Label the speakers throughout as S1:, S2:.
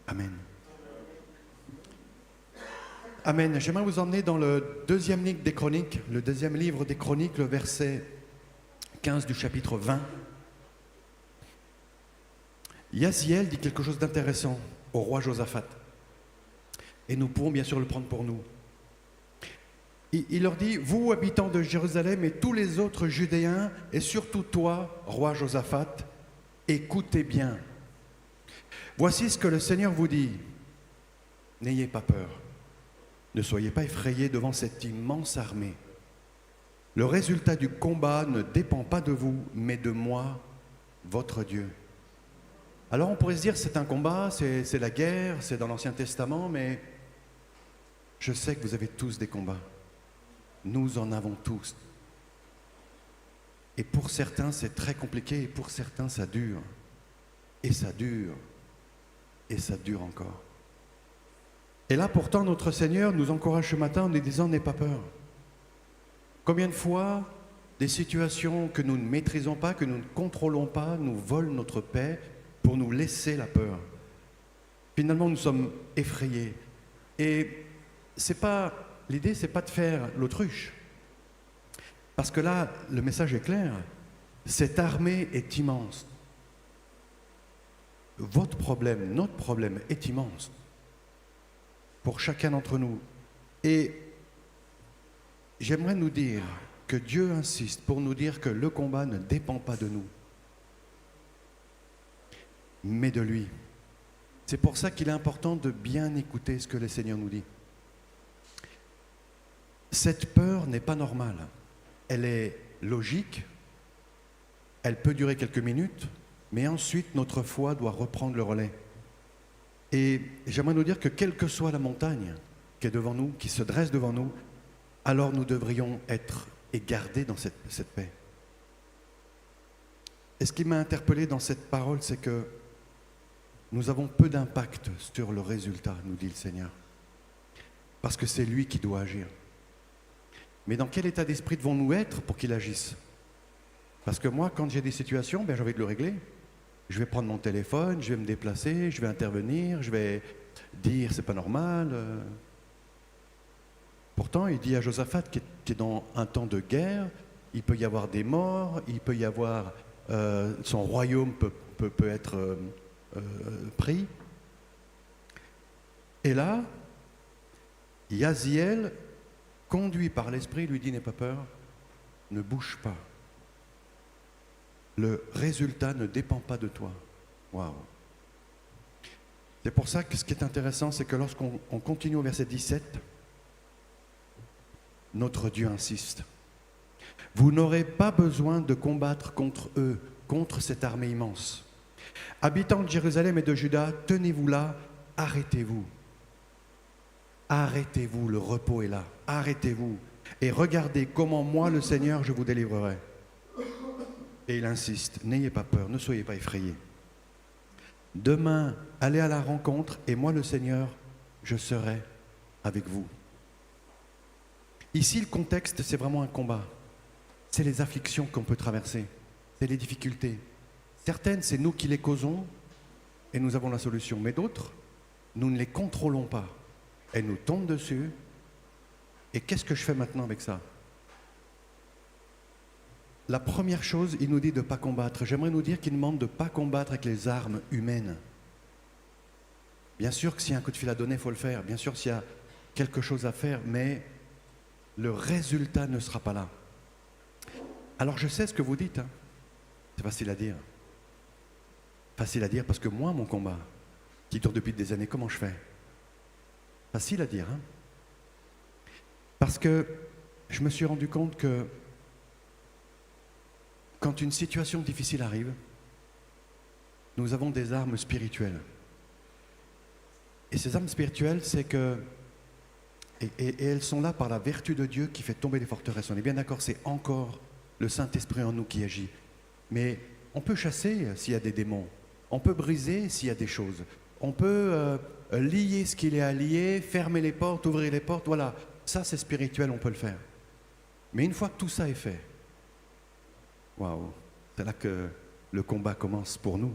S1: Amen. Amen. J'aimerais vous emmener dans le deuxième livre des Chroniques, le deuxième livre des Chroniques, le verset 15 du chapitre 20. Yaziel dit quelque chose d'intéressant au roi Josaphat. Et nous pouvons bien sûr le prendre pour nous. Il leur dit, vous habitants de Jérusalem et tous les autres Judéens, et surtout toi, roi Josaphat, écoutez bien. Voici ce que le Seigneur vous dit. N'ayez pas peur. Ne soyez pas effrayés devant cette immense armée. Le résultat du combat ne dépend pas de vous, mais de moi, votre Dieu. Alors on pourrait se dire, c'est un combat, c'est la guerre, c'est dans l'Ancien Testament, mais je sais que vous avez tous des combats. Nous en avons tous. Et pour certains, c'est très compliqué, et pour certains, ça dure. Et ça dure. Et ça dure encore. Et là, pourtant, notre Seigneur nous encourage ce matin en nous disant, n'aie pas peur. Combien de fois, des situations que nous ne maîtrisons pas, que nous ne contrôlons pas, nous volent notre paix pour nous laisser la peur. Finalement, nous sommes effrayés. Et l'idée, c'est pas de faire l'autruche. Parce que là, le message est clair. Cette armée est immense. Votre problème, notre problème est immense. Pour chacun d'entre nous. Et j'aimerais nous dire que Dieu insiste pour nous dire que le combat ne dépend pas de nous, mais de lui. C'est pour ça qu'il est important de bien écouter ce que le Seigneur nous dit. Cette peur n'est pas normale. Elle est logique, elle peut durer quelques minutes, mais ensuite notre foi doit reprendre le relais. Et j'aimerais nous dire que quelle que soit la montagne qui est devant nous, qui se dresse devant nous, alors nous devrions être et garder dans cette paix. Et ce qui m'a interpellé dans cette parole, c'est que nous avons peu d'impact sur le résultat, nous dit le Seigneur. Parce que c'est lui qui doit agir. Mais dans quel état d'esprit devons-nous être pour qu'il agisse? Parce que moi, quand j'ai des situations, j'ai envie de le régler. Je vais prendre mon téléphone, je vais me déplacer, je vais intervenir, je vais dire c'est pas normal. Pourtant, il dit à Josaphat qui est dans un temps de guerre, il peut y avoir des morts, il peut y avoir son royaume peut être pris. Et là, Yaziel, conduit par l'esprit, lui dit n'aie pas peur, ne bouge pas. Le résultat ne dépend pas de toi. Waouh! C'est pour ça que ce qui est intéressant, c'est que lorsqu'on continue au verset 17, notre Dieu insiste. Vous n'aurez pas besoin de combattre contre eux, contre cette armée immense. Habitants de Jérusalem et de Juda, tenez-vous là, arrêtez-vous. Arrêtez-vous, le repos est là. Arrêtez-vous et regardez comment moi, le Seigneur, je vous délivrerai. Et il insiste, n'ayez pas peur, ne soyez pas effrayés. Demain, allez à la rencontre et moi, le Seigneur, je serai avec vous. Ici, le contexte, c'est vraiment un combat. C'est les afflictions qu'on peut traverser, c'est les difficultés. Certaines, c'est nous qui les causons et nous avons la solution. Mais d'autres, nous ne les contrôlons pas. Elles nous tombent dessus. Et qu'est-ce que je fais maintenant avec ça? La première chose, il nous dit de ne pas combattre. J'aimerais nous dire qu'il demande de ne pas combattre avec les armes humaines. Bien sûr que s'il y a un coup de fil à donner, il faut le faire. Bien sûr s'il y a quelque chose à faire, mais le résultat ne sera pas là. Alors je sais ce que vous dites. C'est facile à dire. Facile à dire parce que moi, mon combat, qui dure depuis des années, comment je fais? Facile à dire. Parce que je me suis rendu compte que quand une situation difficile arrive, nous avons des armes spirituelles. Et ces armes spirituelles, c'est que... Et elles sont là par la vertu de Dieu qui fait tomber les forteresses. On est bien d'accord, c'est encore le Saint-Esprit en nous qui agit. Mais on peut chasser s'il y a des démons. On peut briser s'il y a des choses. On peut lier ce qu'il y a à lier, fermer les portes, ouvrir les portes. Voilà, ça c'est spirituel, on peut le faire. Mais une fois que tout ça est fait, waouh, c'est là que le combat commence pour nous.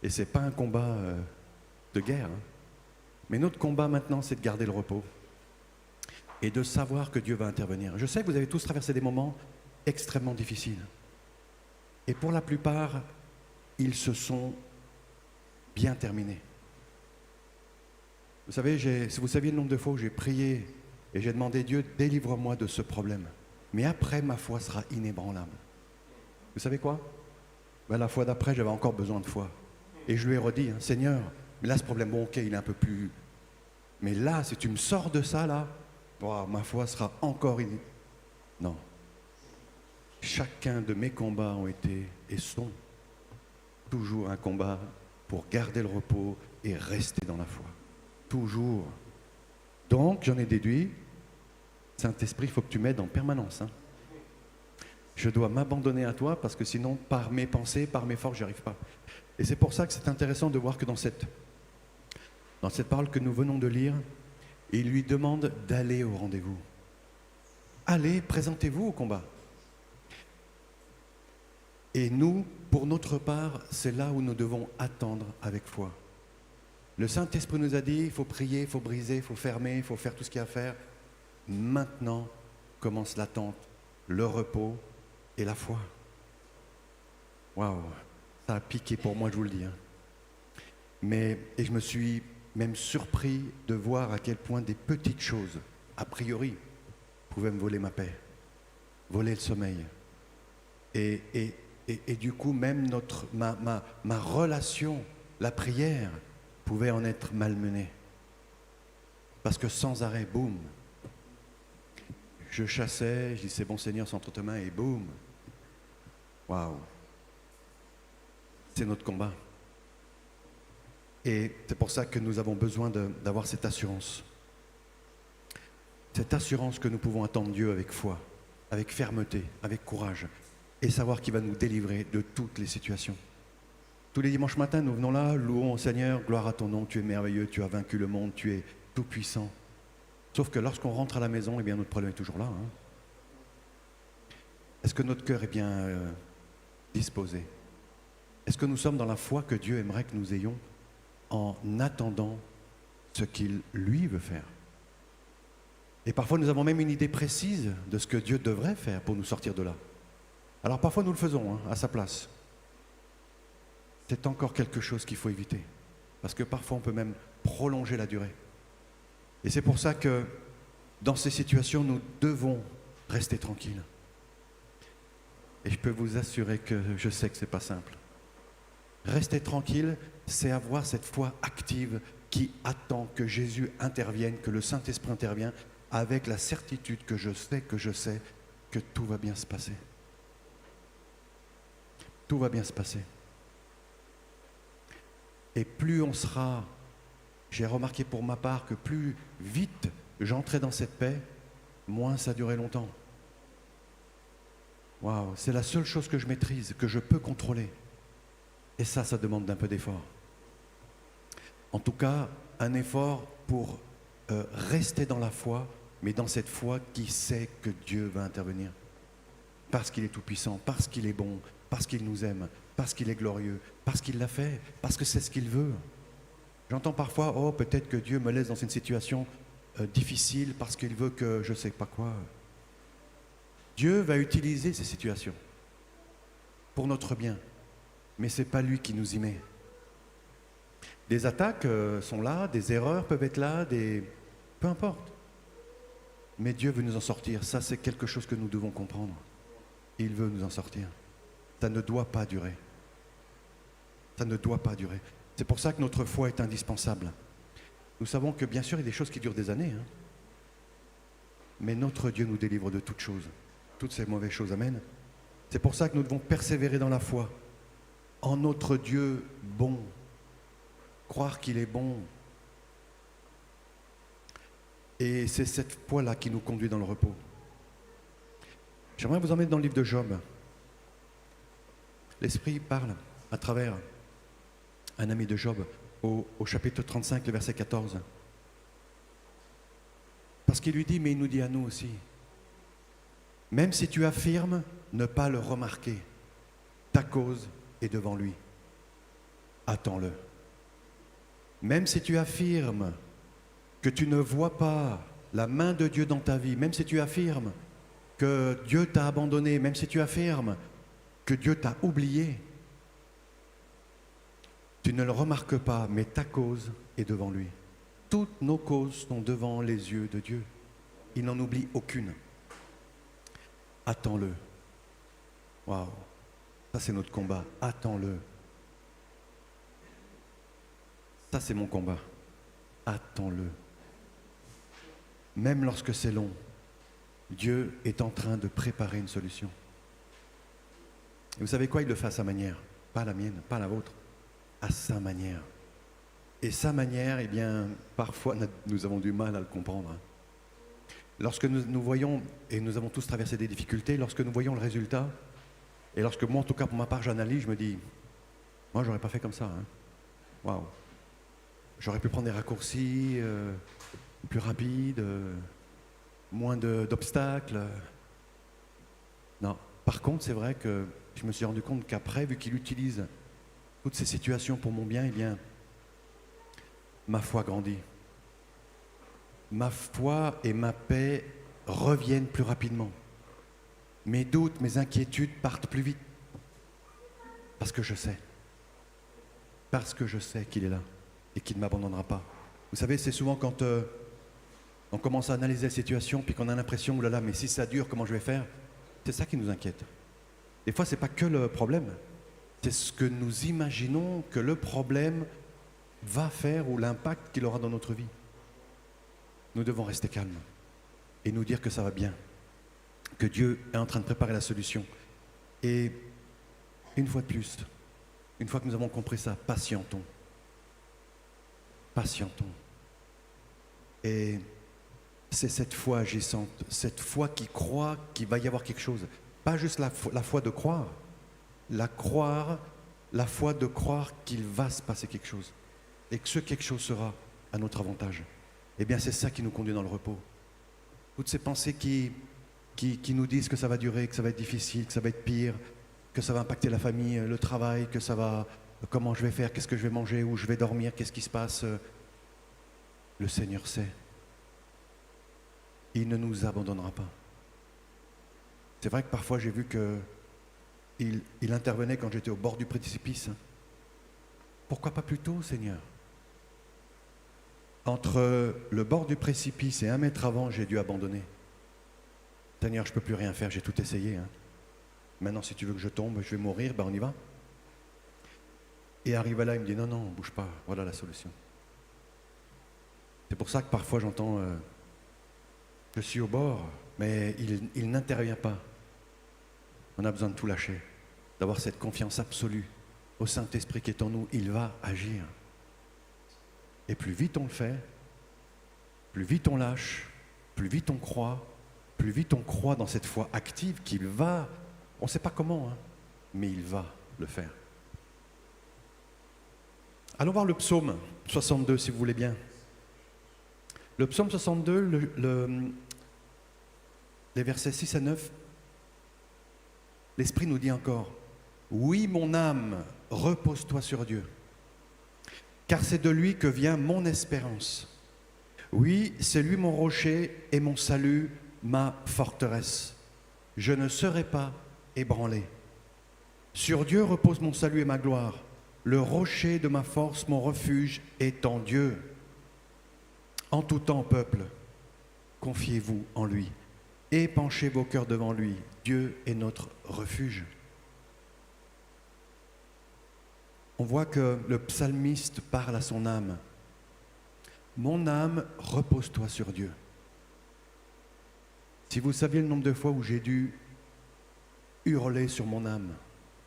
S1: Et ce n'est pas un combat de guerre. Hein. Mais notre combat maintenant, c'est de garder le repos et de savoir que Dieu va intervenir. Je sais que vous avez tous traversé des moments extrêmement difficiles. Et pour la plupart, ils se sont bien terminés. Vous savez, si vous saviez le nombre de fois où j'ai prié et j'ai demandé Dieu, délivre-moi de ce problème. Mais après, ma foi sera inébranlable. Vous savez quoi? Ben, la fois d'après, j'avais encore besoin de foi. Et je lui ai redit, hein, Seigneur, mais là, ce problème, bon, ok, il est un peu plus... Mais là, si tu me sors de ça, là, wow, ma foi sera encore... Non. Chacun de mes combats ont été et sont toujours un combat pour garder le repos et rester dans la foi. Toujours. Donc, j'en ai déduit, Saint-Esprit, il faut que tu m'aides en permanence. Hein. Je dois m'abandonner à toi parce que sinon, par mes pensées, par mes forces, j'y arrive pas. Et c'est pour ça que c'est intéressant de voir que dans cette parole que nous venons de lire, il lui demande d'aller au rendez-vous. Allez, présentez-vous au combat. Et nous, pour notre part, c'est là où nous devons attendre avec foi. Le Saint-Esprit nous a dit, il faut prier, il faut briser, il faut fermer, il faut faire tout ce qu'il y a à faire. Maintenant commence l'attente, le repos et la foi. Waouh, ça a piqué pour moi, je vous le dis. Hein. Et je me suis même surpris de voir à quel point des petites choses, a priori, pouvaient me voler ma paix, voler le sommeil. Et du coup, même ma relation, la prière, pouvait en être malmenée. Parce que sans arrêt, boum, je chassais, je dis c'est bon Seigneur, c'est entre tes mains, et boum. Waouh. C'est notre combat. Et c'est pour ça que nous avons besoin d'avoir cette assurance. Cette assurance que nous pouvons attendre Dieu avec foi, avec fermeté, avec courage, et savoir qu'il va nous délivrer de toutes les situations. Tous les dimanches matins, nous venons là, louons au Seigneur, gloire à ton nom, tu es merveilleux, tu as vaincu le monde, tu es tout puissant. Sauf que lorsqu'on rentre à la maison, eh bien notre problème est toujours là. Hein. Est-ce que notre cœur est bien disposé? Est-ce que nous sommes dans la foi que Dieu aimerait que nous ayons en attendant ce qu'il, lui, veut faire? Et parfois, nous avons même une idée précise de ce que Dieu devrait faire pour nous sortir de là. Alors parfois, nous le faisons hein, à sa place. C'est encore quelque chose qu'il faut éviter. Parce que parfois, on peut même prolonger la durée. Et c'est pour ça que dans ces situations, nous devons rester tranquilles. Et je peux vous assurer que je sais que ce n'est pas simple. Rester tranquille, c'est avoir cette foi active qui attend que Jésus intervienne, que le Saint-Esprit intervienne, avec la certitude que je sais que tout va bien se passer. Tout va bien se passer. Et plus on sera, j'ai remarqué pour ma part que plus vite j'entrais dans cette paix, moins ça durait longtemps. Waouh, c'est la seule chose que je maîtrise, que je peux contrôler. Et ça demande d'un peu d'effort. En tout cas, un effort pour rester dans la foi, mais dans cette foi qui sait que Dieu va intervenir. Parce qu'il est tout-puissant, parce qu'il est bon, parce qu'il nous aime, parce qu'il est glorieux, parce qu'il l'a fait, parce que c'est ce qu'il veut. J'entends parfois, oh, peut-être que Dieu me laisse dans une situation difficile parce qu'il veut que je ne sais pas quoi. Dieu va utiliser ces situations pour notre bien, mais ce n'est pas lui qui nous y met. Des attaques sont là, des erreurs peuvent être là, peu importe. Mais Dieu veut nous en sortir, ça c'est quelque chose que nous devons comprendre. Il veut nous en sortir. Ça ne doit pas durer. Ça ne doit pas durer. C'est pour ça que notre foi est indispensable. Nous savons que bien sûr, il y a des choses qui durent des années. Hein. Mais notre Dieu nous délivre de toutes choses. Toutes ces mauvaises choses, amen. C'est pour ça que nous devons persévérer dans la foi. En notre Dieu bon. Croire qu'il est bon. Et c'est cette foi-là qui nous conduit dans le repos. J'aimerais vous emmener dans le livre de Job. L'Esprit parle à travers un ami de Job au chapitre 35, le verset 14. Parce qu'il lui dit, mais il nous dit à nous aussi, même si tu affirmes ne pas le remarquer, ta cause est devant lui. Attends-le. Même si tu affirmes que tu ne vois pas la main de Dieu dans ta vie, même si tu affirmes que Dieu t'a abandonné, même si tu affirmes que Dieu t'a oublié, tu ne le remarques pas, mais ta cause est devant lui. Toutes nos causes sont devant les yeux de Dieu. Il n'en oublie aucune. Attends-le. Waouh, ça c'est notre combat. Attends-le. Ça c'est mon combat. Attends-le. Même lorsque c'est long, Dieu est en train de préparer une solution. Et vous savez quoi? Il le fait à sa manière. Pas la mienne, pas la vôtre. À sa manière. Et sa manière, eh bien, parfois nous avons du mal à le comprendre. Lorsque nous voyons, et nous avons tous traversé des difficultés, lorsque nous voyons le résultat, et lorsque moi, en tout cas pour ma part, j'analyse, je me dis, moi, j'aurais pas fait comme ça. Waouh. J'aurais pu prendre des raccourcis plus rapides, moins d'obstacles. Non. Par contre, c'est vrai que je me suis rendu compte qu'après, vu qu'il utilise toutes ces situations pour mon bien, eh bien, ma foi grandit. Ma foi et ma paix reviennent plus rapidement. Mes doutes, mes inquiétudes partent plus vite. Parce que je sais. Parce que je sais qu'il est là et qu'il ne m'abandonnera pas. Vous savez, c'est souvent quand on commence à analyser la situation puis qu'on a l'impression, oh là là, mais si ça dure, comment je vais faire? C'est ça qui nous inquiète. Des fois, ce n'est pas que le problème. C'est ce que nous imaginons que le problème va faire ou l'impact qu'il aura dans notre vie. Nous devons rester calmes et nous dire que ça va bien, que Dieu est en train de préparer la solution. Et une fois de plus, une fois que nous avons compris ça, patientons. Patientons. Et c'est cette foi agissante, cette foi qui croit qu'il va y avoir quelque chose. Pas juste la foi de croire, la foi de croire qu'il va se passer quelque chose. Et que ce quelque chose sera à notre avantage. Eh bien, c'est ça qui nous conduit dans le repos. Toutes ces pensées qui nous disent que ça va durer, que ça va être difficile, que ça va être pire, que ça va impacter la famille, le travail, que ça va... Comment je vais faire, qu'est-ce que je vais manger, où je vais dormir, qu'est-ce qui se passe. Le Seigneur sait. Il ne nous abandonnera pas. C'est vrai que parfois j'ai vu qu'il intervenait quand j'étais au bord du précipice. Pourquoi pas plus tôt, Seigneur? Entre le bord du précipice et 1 mètre avant, j'ai dû abandonner. Seigneur, je ne peux plus rien faire, j'ai tout essayé. Maintenant, si tu veux que je tombe, je vais mourir, ben on y va. Et arrivé là, il me dit, non, non, bouge pas, voilà la solution. C'est pour ça que parfois j'entends, je suis au bord, mais il n'intervient pas. On a besoin de tout lâcher, d'avoir cette confiance absolue au Saint-Esprit qui est en nous, il va agir. Et plus vite on le fait, plus vite on lâche, plus vite on croit dans cette foi active qu'il va, on ne sait pas comment, mais il va le faire. Allons voir le psaume 62, si vous voulez bien. Le psaume 62, les versets 6 à 9, l'Esprit nous dit encore, « Oui, mon âme, repose-toi sur Dieu, car c'est de lui que vient mon espérance. Oui, c'est lui mon rocher et mon salut, ma forteresse. Je ne serai pas ébranlé. Sur Dieu repose mon salut et ma gloire. Le rocher de ma force, mon refuge est en Dieu. En tout temps, peuple, confiez-vous en lui. Épanchez vos cœurs devant lui. Dieu est notre refuge. » On voit que le psalmiste parle à son âme. « Mon âme, repose-toi sur Dieu. » Si vous saviez le nombre de fois où j'ai dû hurler sur mon âme,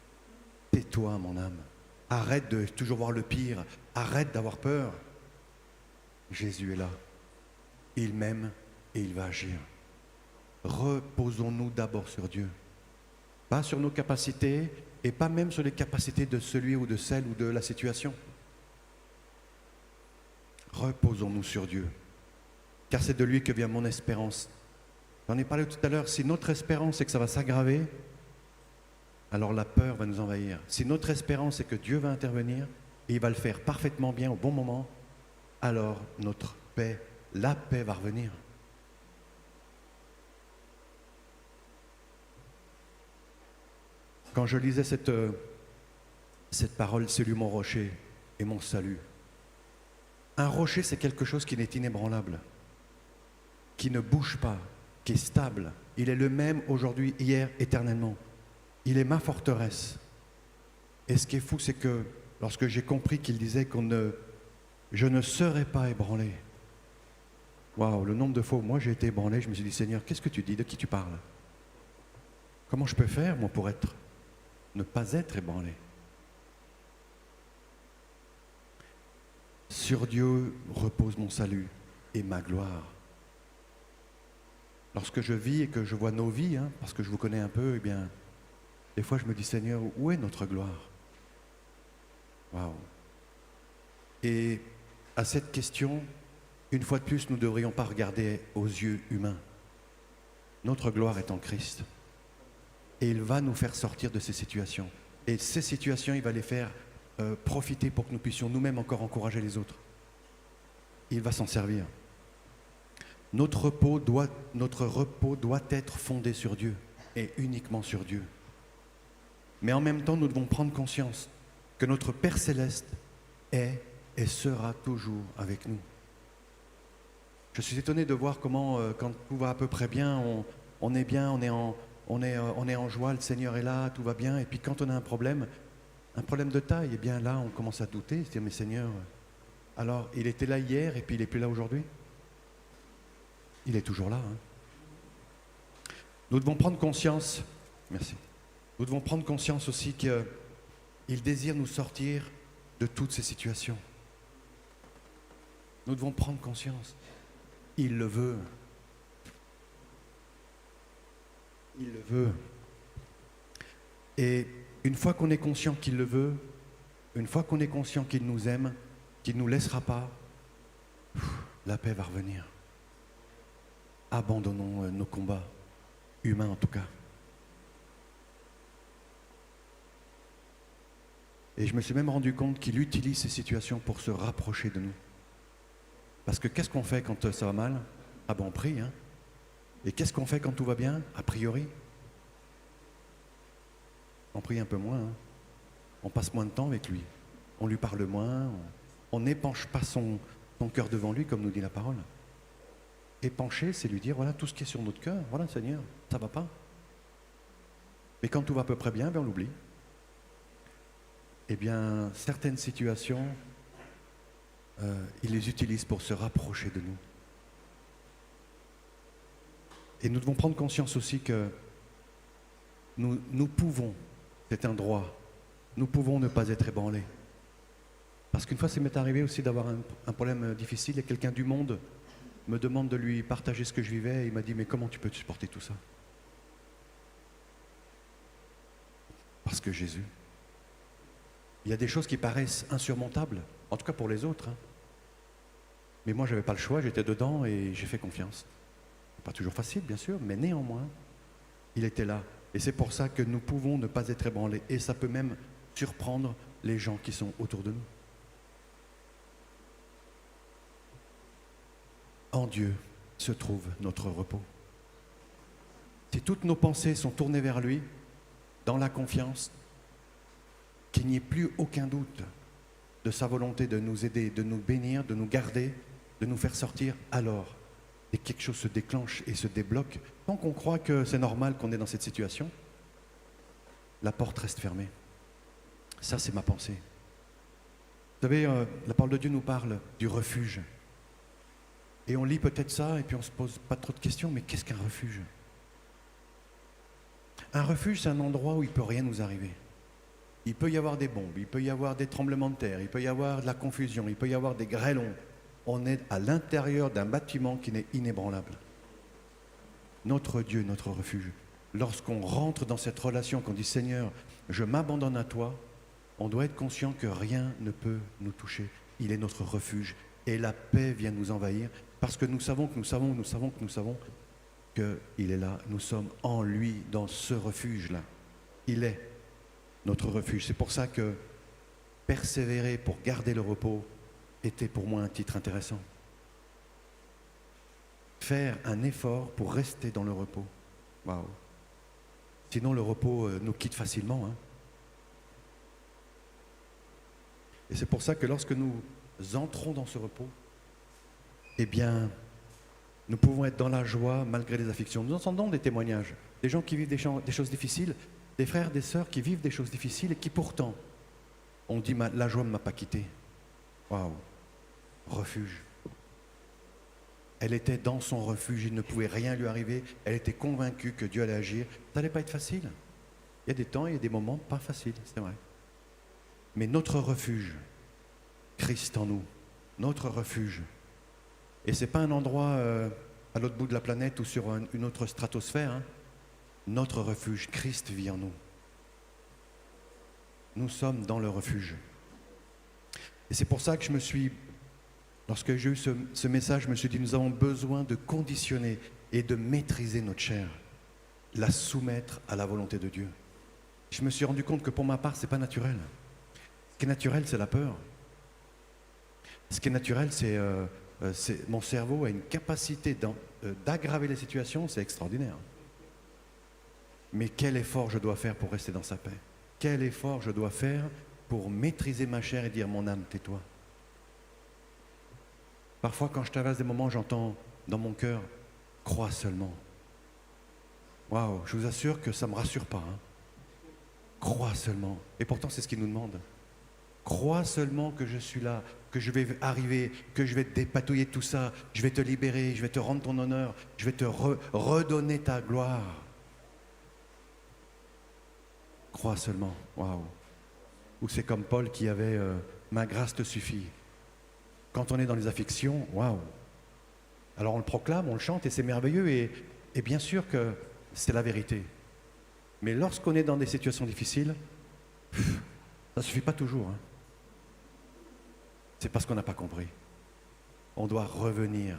S1: « Tais-toi, mon âme. Arrête de toujours voir le pire. Arrête d'avoir peur. » Jésus est là. Il m'aime et il va agir. Reposons-nous d'abord sur Dieu. Pas sur nos capacités et pas même sur les capacités de celui ou de celle ou de la situation. Reposons-nous sur Dieu. Car c'est de lui que vient mon espérance. J'en ai parlé tout à l'heure. Si notre espérance est que ça va s'aggraver, alors la peur va nous envahir. Si notre espérance est que Dieu va intervenir, et il va le faire parfaitement bien au bon moment, alors notre paix, la paix va revenir. Quand je lisais cette parole, c'est lui mon rocher et mon salut. Un rocher, c'est quelque chose qui est inébranlable, qui ne bouge pas, qui est stable. Il est le même aujourd'hui, hier, éternellement. Il est ma forteresse. Et ce qui est fou, c'est que lorsque j'ai compris qu'il disait je ne serai pas ébranlé. Waouh, le nombre de fois où moi j'ai été ébranlé, je me suis dit, Seigneur, qu'est-ce que tu dis? De qui tu parles? Comment je peux faire, moi, pour ne pas être ébranlé? Sur Dieu repose mon salut et ma gloire. Lorsque je vis et que je vois nos vies, parce que je vous connais un peu, eh bien, des fois je me dis, Seigneur, où est notre gloire? Waouh! Et à cette question, une fois de plus, nous ne devrions pas regarder aux yeux humains. Notre gloire est en Christ. Et il va nous faire sortir de ces situations. Et ces situations, il va les faire profiter pour que nous puissions nous-mêmes encore encourager les autres. Il va s'en servir. Notre repos doit être fondé sur Dieu et uniquement sur Dieu. Mais en même temps, nous devons prendre conscience que notre Père Céleste est et sera toujours avec nous. Je suis étonné de voir comment, quand tout va à peu près bien, on est bien, on est en joie, le Seigneur est là, tout va bien. Et puis quand on a un problème de taille, eh bien là, on commence à douter, se dire, mais Seigneur, alors il était là hier et puis il n'est plus là aujourd'hui? Il est toujours là. Nous devons prendre conscience, merci, nous devons prendre conscience aussi qu'il désire nous sortir de toutes ces situations. Nous devons prendre conscience. Il le veut. Il le veut. Et une fois qu'on est conscient qu'il le veut, une fois qu'on est conscient qu'il nous aime, qu'il ne nous laissera pas, la paix va revenir. Abandonnons nos combats, humains en tout cas. Et je me suis même rendu compte qu'il utilise ces situations pour se rapprocher de nous. Parce que qu'est-ce qu'on fait quand ça va mal? Ah ben on prie, Et qu'est-ce qu'on fait quand tout va bien? A priori, on prie un peu moins, On passe moins de temps avec lui. On lui parle moins, on n'épanche pas son cœur devant lui, comme nous dit la parole. Épancher, c'est lui dire, voilà tout ce qui est sur notre cœur, voilà Seigneur, ça va pas. Mais quand tout va à peu près bien, on l'oublie. Eh bien, certaines situations, il les utilise pour se rapprocher de nous. Et nous devons prendre conscience aussi que nous pouvons, c'est un droit, nous pouvons ne pas être ébranlés. Parce qu'une fois, ça m'est arrivé aussi d'avoir un problème difficile et quelqu'un du monde me demande de lui partager ce que je vivais et il m'a dit, mais comment tu peux supporter tout ça? Parce que Jésus. Il y a des choses qui paraissent insurmontables, en tout cas pour les autres. Mais moi, je n'avais pas le choix, j'étais dedans et j'ai fait confiance. Pas toujours facile, bien sûr, mais néanmoins, il était là. Et c'est pour ça que nous pouvons ne pas être ébranlés. Et ça peut même surprendre les gens qui sont autour de nous. En Dieu se trouve notre repos. Si toutes nos pensées sont tournées vers lui, dans la confiance, qu'il n'y ait plus aucun doute de sa volonté de nous aider, de nous bénir, de nous garder, de nous faire sortir, alors, dès que quelque chose se déclenche et se débloque, tant qu'on croit que c'est normal qu'on est dans cette situation, la porte reste fermée. Ça, c'est ma pensée. Vous savez, la parole de Dieu nous parle du refuge. Et on lit peut-être ça et puis on ne se pose pas trop de questions, mais qu'est-ce qu'un refuge? Un refuge, c'est un endroit où il ne peut rien nous arriver. Il peut y avoir des bombes, il peut y avoir des tremblements de terre, il peut y avoir de la confusion, il peut y avoir des grêlons. On est à l'intérieur d'un bâtiment qui n'est inébranlable. Notre Dieu, notre refuge. Lorsqu'on rentre dans cette relation, qu'on dit Seigneur, je m'abandonne à toi, on doit être conscient que rien ne peut nous toucher. Il est notre refuge et la paix vient nous envahir parce que nous savons qu'il est là. Nous sommes en lui, dans ce refuge-là. Il est notre refuge. C'est pour ça que persévérer pour garder le repos, était pour moi un titre intéressant. Faire un effort pour rester dans le repos. Waouh. Sinon, le repos nous quitte facilement. Hein. Et c'est pour ça que lorsque nous entrons dans ce repos, eh bien, nous pouvons être dans la joie malgré les afflictions. Nous entendons des témoignages, des gens qui vivent des choses difficiles, des frères, des sœurs qui vivent des choses difficiles et qui pourtant ont dit « la joie ne m'a pas quitté ». Waouh, refuge. Elle était dans son refuge, il ne pouvait rien lui arriver, elle était convaincue que Dieu allait agir. Ça n'allait pas être facile. Il y a des temps, il y a des moments pas faciles, c'est vrai. Mais notre refuge, Christ en nous, notre refuge. Et ce n'est pas un endroit à l'autre bout de la planète ou sur une autre stratosphère. Hein. Notre refuge, Christ vit en nous. Nous sommes dans le refuge. Et c'est pour ça que lorsque j'ai eu ce message, je me suis dit, nous avons besoin de conditionner et de maîtriser notre chair, la soumettre à la volonté de Dieu. Je me suis rendu compte que pour ma part, ce n'est pas naturel. Ce qui est naturel, c'est la peur. Ce qui est naturel, c'est mon cerveau a une capacité d'aggraver les situations, c'est extraordinaire. Mais quel effort je dois faire pour rester dans sa paix? Quel effort je dois faire pour maîtriser ma chair et dire, mon âme, tais-toi. Parfois, quand je traverse des moments, j'entends dans mon cœur, crois seulement. Waouh, je vous assure que ça ne me rassure pas. Hein. Crois seulement. Et pourtant, c'est ce qu'il nous demande. Crois seulement que je suis là, que je vais arriver, que je vais te dépatouiller de tout ça, je vais te libérer, je vais te rendre ton honneur, je vais te redonner ta gloire. Crois seulement. Waouh. Ou c'est comme Paul qui avait ma grâce te suffit. Quand on est dans les afflictions, waouh. Alors on le proclame, on le chante et c'est merveilleux et bien sûr que c'est la vérité. Mais lorsqu'on est dans des situations difficiles, ça ne suffit pas toujours. Hein. C'est parce qu'on n'a pas compris. On doit revenir.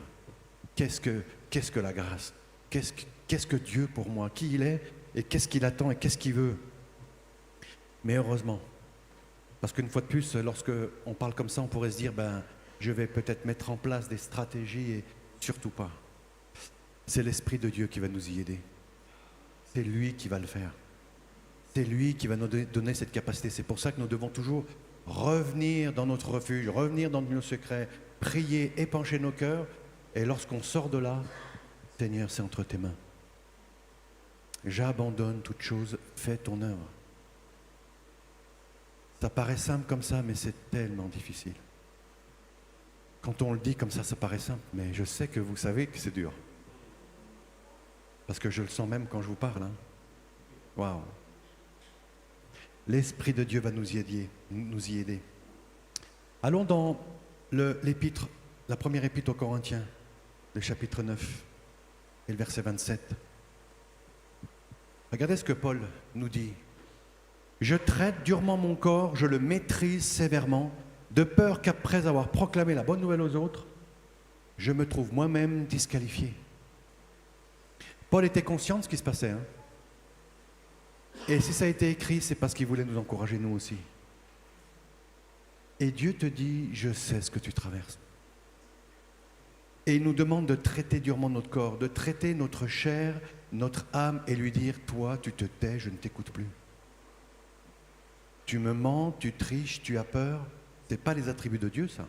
S1: Qu'est-ce que la grâce? Qu'est-ce que Dieu pour moi? Qui il est et qu'est-ce qu'il attend et qu'est-ce qu'il veut? Mais heureusement, parce qu'une fois de plus, lorsqu'on parle comme ça, on pourrait se dire, je vais peut-être mettre en place des stratégies et surtout pas. C'est l'Esprit de Dieu qui va nous y aider. C'est lui qui va le faire. C'est lui qui va nous donner cette capacité. C'est pour ça que nous devons toujours revenir dans notre refuge, revenir dans nos secrets, prier, épancher nos cœurs. Et lorsqu'on sort de là, Seigneur, c'est entre tes mains. J'abandonne toute chose, fais ton œuvre. Ça paraît simple comme ça, mais c'est tellement difficile. Quand on le dit comme ça paraît simple, mais je sais que vous savez que c'est dur. Parce que je le sens même quand je vous parle. Hein. Waouh! L'Esprit de Dieu va nous y aider. Allons dans l'épître, la première épître aux Corinthiens, le chapitre 9 et le verset 27. Regardez ce que Paul nous dit. « Je traite durement mon corps, je le maîtrise sévèrement, de peur qu'après avoir proclamé la bonne nouvelle aux autres, je me trouve moi-même disqualifié. » Paul était conscient de ce qui se passait. Hein. Et si ça a été écrit, c'est parce qu'il voulait nous encourager, nous aussi. Et Dieu te dit, je sais ce que tu traverses. Et il nous demande de traiter durement notre corps, de traiter notre chair, notre âme, et lui dire, toi, tu te tais, je ne t'écoute plus. Tu me mens, tu triches, tu as peur. Ce n'est pas les attributs de Dieu, ça.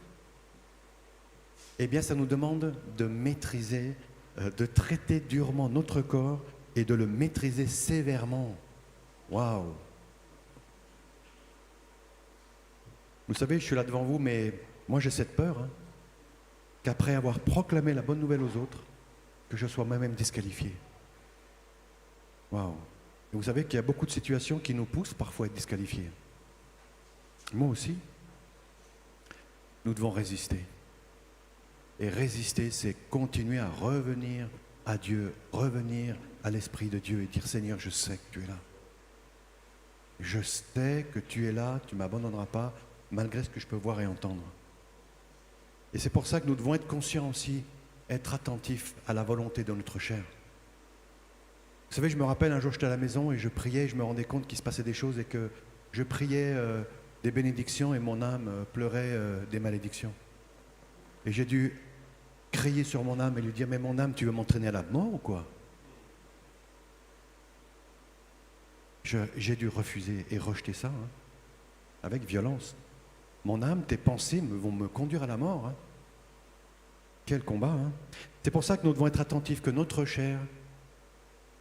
S1: Eh bien, ça nous demande de maîtriser, de traiter durement notre corps et de le maîtriser sévèrement. Waouh! Vous savez, je suis là devant vous, mais moi j'ai cette peur, hein, qu'après avoir proclamé la bonne nouvelle aux autres, que je sois moi-même disqualifié. Waouh! Et vous savez qu'il y a beaucoup de situations qui nous poussent parfois à être disqualifiés. Moi aussi. Nous devons résister. Et résister, c'est continuer à revenir à Dieu, revenir à l'Esprit de Dieu et dire, Seigneur, je sais que tu es là. Je sais que tu es là, tu ne m'abandonneras pas, malgré ce que je peux voir et entendre. Et c'est pour ça que nous devons être conscients aussi, être attentifs à la volonté de notre chair. Vous savez, je me rappelle, un jour, j'étais à la maison et je priais, et je me rendais compte qu'il se passait des choses et que je priais des bénédictions et mon âme pleurait des malédictions. Et j'ai dû crier sur mon âme et lui dire, mais mon âme, tu veux m'entraîner à la mort ou quoi? J'ai dû refuser et rejeter ça, hein, avec violence. Mon âme, tes pensées vont me conduire à la mort. Hein. Quel combat, hein. C'est pour ça que nous devons être attentifs, que notre chair,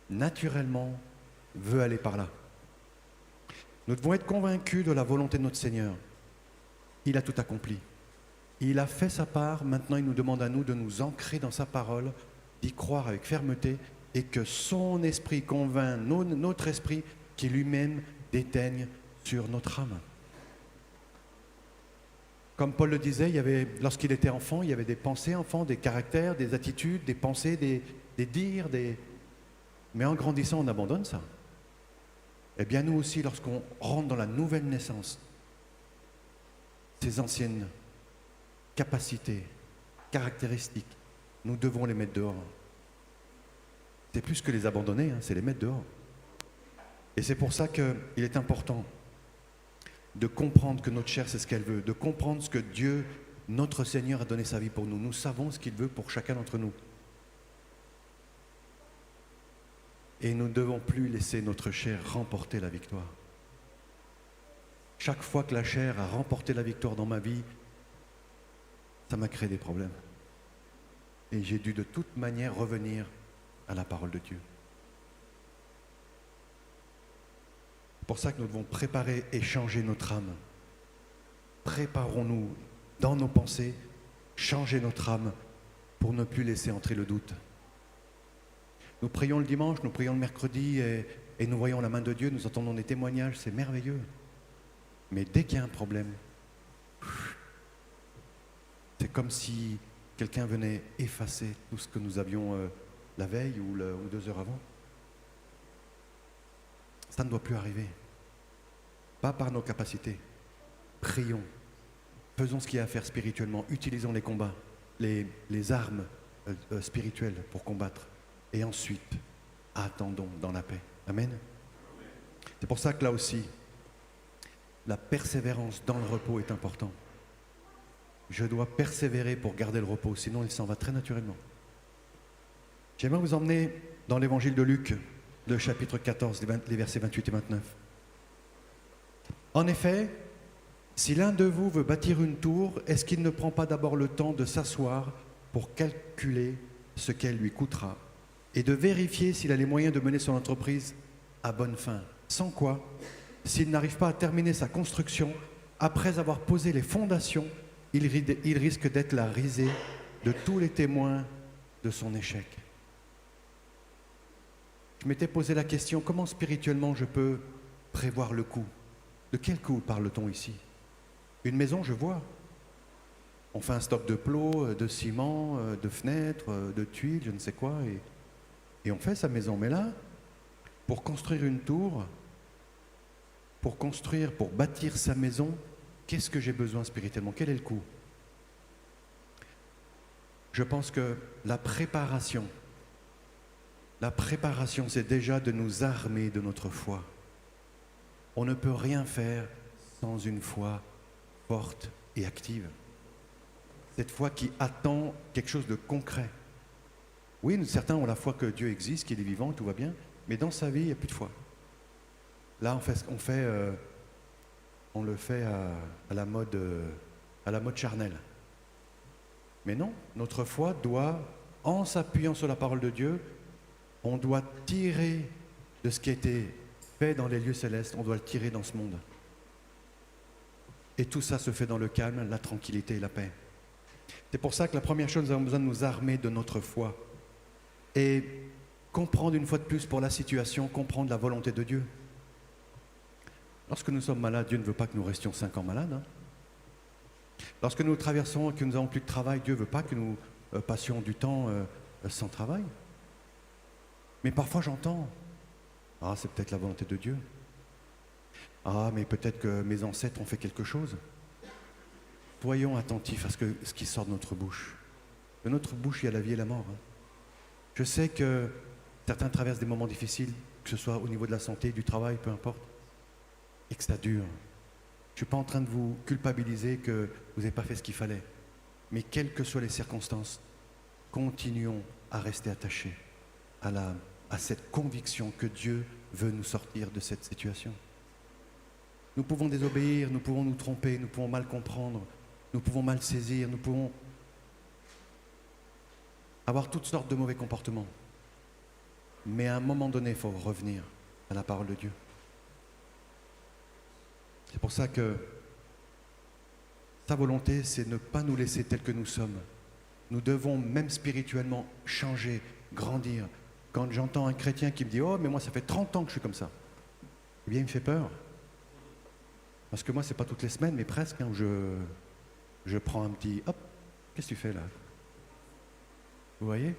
S1: naturellement, veut aller par là. Nous devons être convaincus de la volonté de notre Seigneur. Il a tout accompli. Il a fait sa part, maintenant il nous demande à nous de nous ancrer dans sa parole, d'y croire avec fermeté, et que son esprit convainc notre esprit qui lui-même déteigne sur notre âme. Comme Paul le disait, lorsqu'il était enfant, il y avait des pensées enfants, des caractères, des attitudes, des pensées, des dires, mais en grandissant, on abandonne ça. Eh bien, nous aussi, lorsqu'on rentre dans la nouvelle naissance, ces anciennes capacités, caractéristiques, nous devons les mettre dehors. C'est plus que les abandonner, hein, c'est les mettre dehors. Et c'est pour ça qu'il est important de comprendre que notre chair, c'est ce qu'elle veut, de comprendre ce que Dieu, notre Seigneur, a donné sa vie pour nous. Nous savons ce qu'il veut pour chacun d'entre nous. Et nous ne devons plus laisser notre chair remporter la victoire. Chaque fois que la chair a remporté la victoire dans ma vie, ça m'a créé des problèmes. Et j'ai dû de toute manière revenir à la parole de Dieu. C'est pour ça que nous devons préparer et changer notre âme. Préparons-nous dans nos pensées, changer notre âme pour ne plus laisser entrer le doute. Nous prions le dimanche, nous prions le mercredi et nous voyons la main de Dieu, nous entendons des témoignages, c'est merveilleux. Mais dès qu'il y a un problème, c'est comme si quelqu'un venait effacer tout ce que nous avions la veille ou 2 heures avant. Ça ne doit plus arriver. Pas par nos capacités. Prions. Faisons ce qu'il y a à faire spirituellement. Utilisons les combats, les armes spirituelles pour combattre. Et ensuite, attendons dans la paix. Amen. C'est pour ça que là aussi, la persévérance dans le repos est importante. Je dois persévérer pour garder le repos, sinon il s'en va très naturellement. J'aimerais vous emmener dans l'évangile de Luc, le chapitre 14, les versets 28 et 29. En effet, si l'un de vous veut bâtir une tour, est-ce qu'il ne prend pas d'abord le temps de s'asseoir pour calculer ce qu'elle lui coûtera et de vérifier s'il a les moyens de mener son entreprise à bonne fin? Sans quoi, s'il n'arrive pas à terminer sa construction, après avoir posé les fondations, il risque d'être la risée de tous les témoins de son échec. Je m'étais posé la question, comment spirituellement je peux prévoir le coût? De quel coût parle-t-on ici? Une maison, je vois. On fait un stock de plots, de ciment, de fenêtres, de tuiles, je ne sais quoi, et on fait sa maison. Mais là, pour construire une tour, pour bâtir sa maison, qu'est-ce que j'ai besoin spirituellement? Quel est le coût? Je pense que la préparation, c'est déjà de nous armer de notre foi. On ne peut rien faire sans une foi forte et active. Cette foi qui attend quelque chose de concret. Oui, certains ont la foi que Dieu existe, qu'il est vivant, tout va bien, mais dans sa vie, il n'y a plus de foi. Là, on le fait à la mode charnelle. Mais non, notre foi doit, en s'appuyant sur la parole de Dieu, on doit tirer de ce qui a été fait dans les lieux célestes, on doit le tirer dans ce monde. Et tout ça se fait dans le calme, la tranquillité et la paix. C'est pour ça que la première chose, nous avons besoin de nous armer de notre foi. Et comprendre une fois de plus pour la situation, comprendre la volonté de Dieu. Lorsque nous sommes malades, Dieu ne veut pas que nous restions 5 ans malades. Hein. Lorsque nous traversons et que nous n'avons plus de travail, Dieu ne veut pas que nous passions du temps sans travail. Mais parfois j'entends, ah c'est peut-être la volonté de Dieu. Ah mais peut-être que mes ancêtres ont fait quelque chose. Soyons attentifs à ce qui sort de notre bouche. De notre bouche, il y a la vie et la mort. Hein. Je sais que certains traversent des moments difficiles, que ce soit au niveau de la santé, du travail, peu importe, et que ça dure. Je ne suis pas en train de vous culpabiliser que vous n'avez pas fait ce qu'il fallait. Mais quelles que soient les circonstances, continuons à rester attachés à cette conviction que Dieu veut nous sortir de cette situation. Nous pouvons désobéir, nous pouvons nous tromper, nous pouvons mal comprendre, nous pouvons mal saisir, nous pouvons avoir toutes sortes de mauvais comportements. Mais à un moment donné, il faut revenir à la parole de Dieu. C'est pour ça que sa volonté, c'est ne pas nous laisser tels que nous sommes. Nous devons, même spirituellement, changer, grandir. Quand j'entends un chrétien qui me dit « Oh, mais moi, ça fait 30 ans que je suis comme ça », eh bien, il me fait peur. Parce que moi, ce n'est pas toutes les semaines, mais presque, où je prends un petit « Hop, qu'est-ce que tu fais là ?» Vous voyez?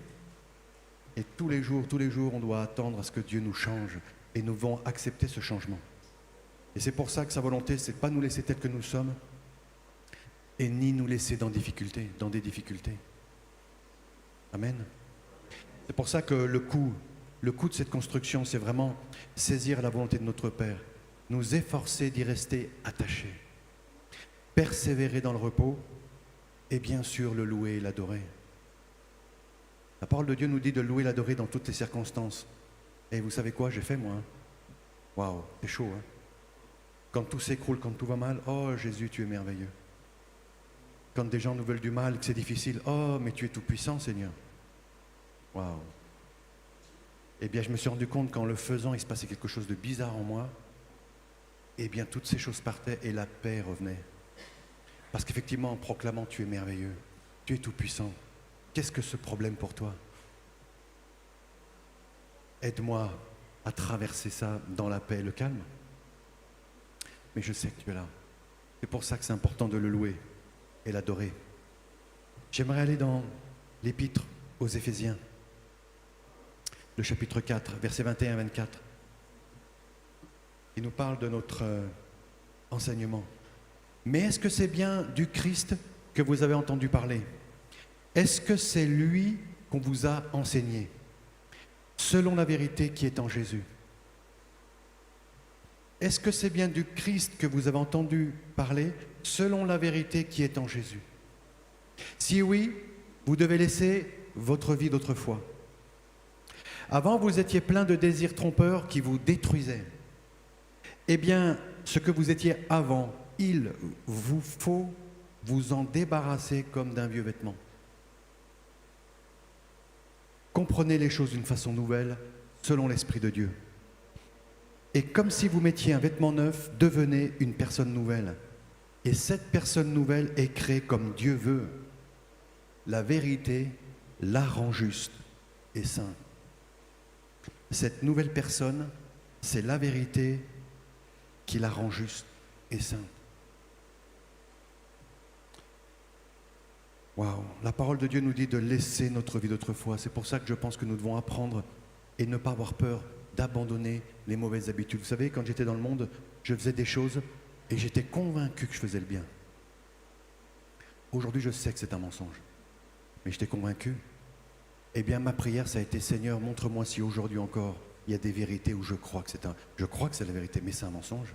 S1: Et tous les jours, on doit attendre à ce que Dieu nous change. Et nous devons accepter ce changement. Et c'est pour ça que sa volonté, c'est de ne pas nous laisser tels que nous sommes et ni nous laisser dans des difficultés. Amen. C'est pour ça que le coup de cette construction, c'est vraiment saisir la volonté de notre Père, nous efforcer d'y rester attachés, persévérer dans le repos et bien sûr le louer et l'adorer. La parole de Dieu nous dit de louer et l'adorer dans toutes les circonstances. Et vous savez quoi, j'ai fait moi. Waouh, c'est chaud. Hein? Quand tout s'écroule, quand tout va mal, oh Jésus, tu es merveilleux. Quand des gens nous veulent du mal, que c'est difficile, oh mais tu es tout puissant Seigneur. Waouh. Eh bien je me suis rendu compte qu'en le faisant, il se passait quelque chose de bizarre en moi. Eh bien toutes ces choses partaient et la paix revenait. Parce qu'effectivement, en proclamant tu es merveilleux, tu es tout puissant. Qu'est-ce que ce problème pour toi? Aide-moi à traverser ça dans la paix et le calme. Mais je sais que tu es là. C'est pour ça que c'est important de le louer et l'adorer. J'aimerais aller dans l'épître aux Éphésiens, le chapitre 4, versets 21 à 24. Il nous parle de notre enseignement. Mais est-ce que c'est bien du Christ que vous avez entendu parler? Est-ce que c'est lui qu'on vous a enseigné, selon la vérité qui est en Jésus? Est-ce que c'est bien du Christ que vous avez entendu parler, selon la vérité qui est en Jésus? Si oui, vous devez laisser votre vie d'autrefois. Avant, vous étiez plein de désirs trompeurs qui vous détruisaient. Eh bien, ce que vous étiez avant, il vous faut vous en débarrasser comme d'un vieux vêtement. Comprenez les choses d'une façon nouvelle, selon l'Esprit de Dieu. Et comme si vous mettiez un vêtement neuf, devenez une personne nouvelle. Et cette personne nouvelle est créée comme Dieu veut. La vérité la rend juste et sainte. Cette nouvelle personne, c'est la vérité qui la rend juste et sainte. Waouh, la parole de Dieu nous dit de laisser notre vie d'autrefois. C'est pour ça que je pense que nous devons apprendre et ne pas avoir peur d'abandonner les mauvaises habitudes. Vous savez, quand j'étais dans le monde, je faisais des choses et j'étais convaincu que je faisais le bien. Aujourd'hui, je sais que c'est un mensonge, mais j'étais convaincu. Eh bien, ma prière, ça a été, Seigneur, montre-moi si aujourd'hui encore, il y a des vérités où je crois que c'est la vérité, mais c'est un mensonge.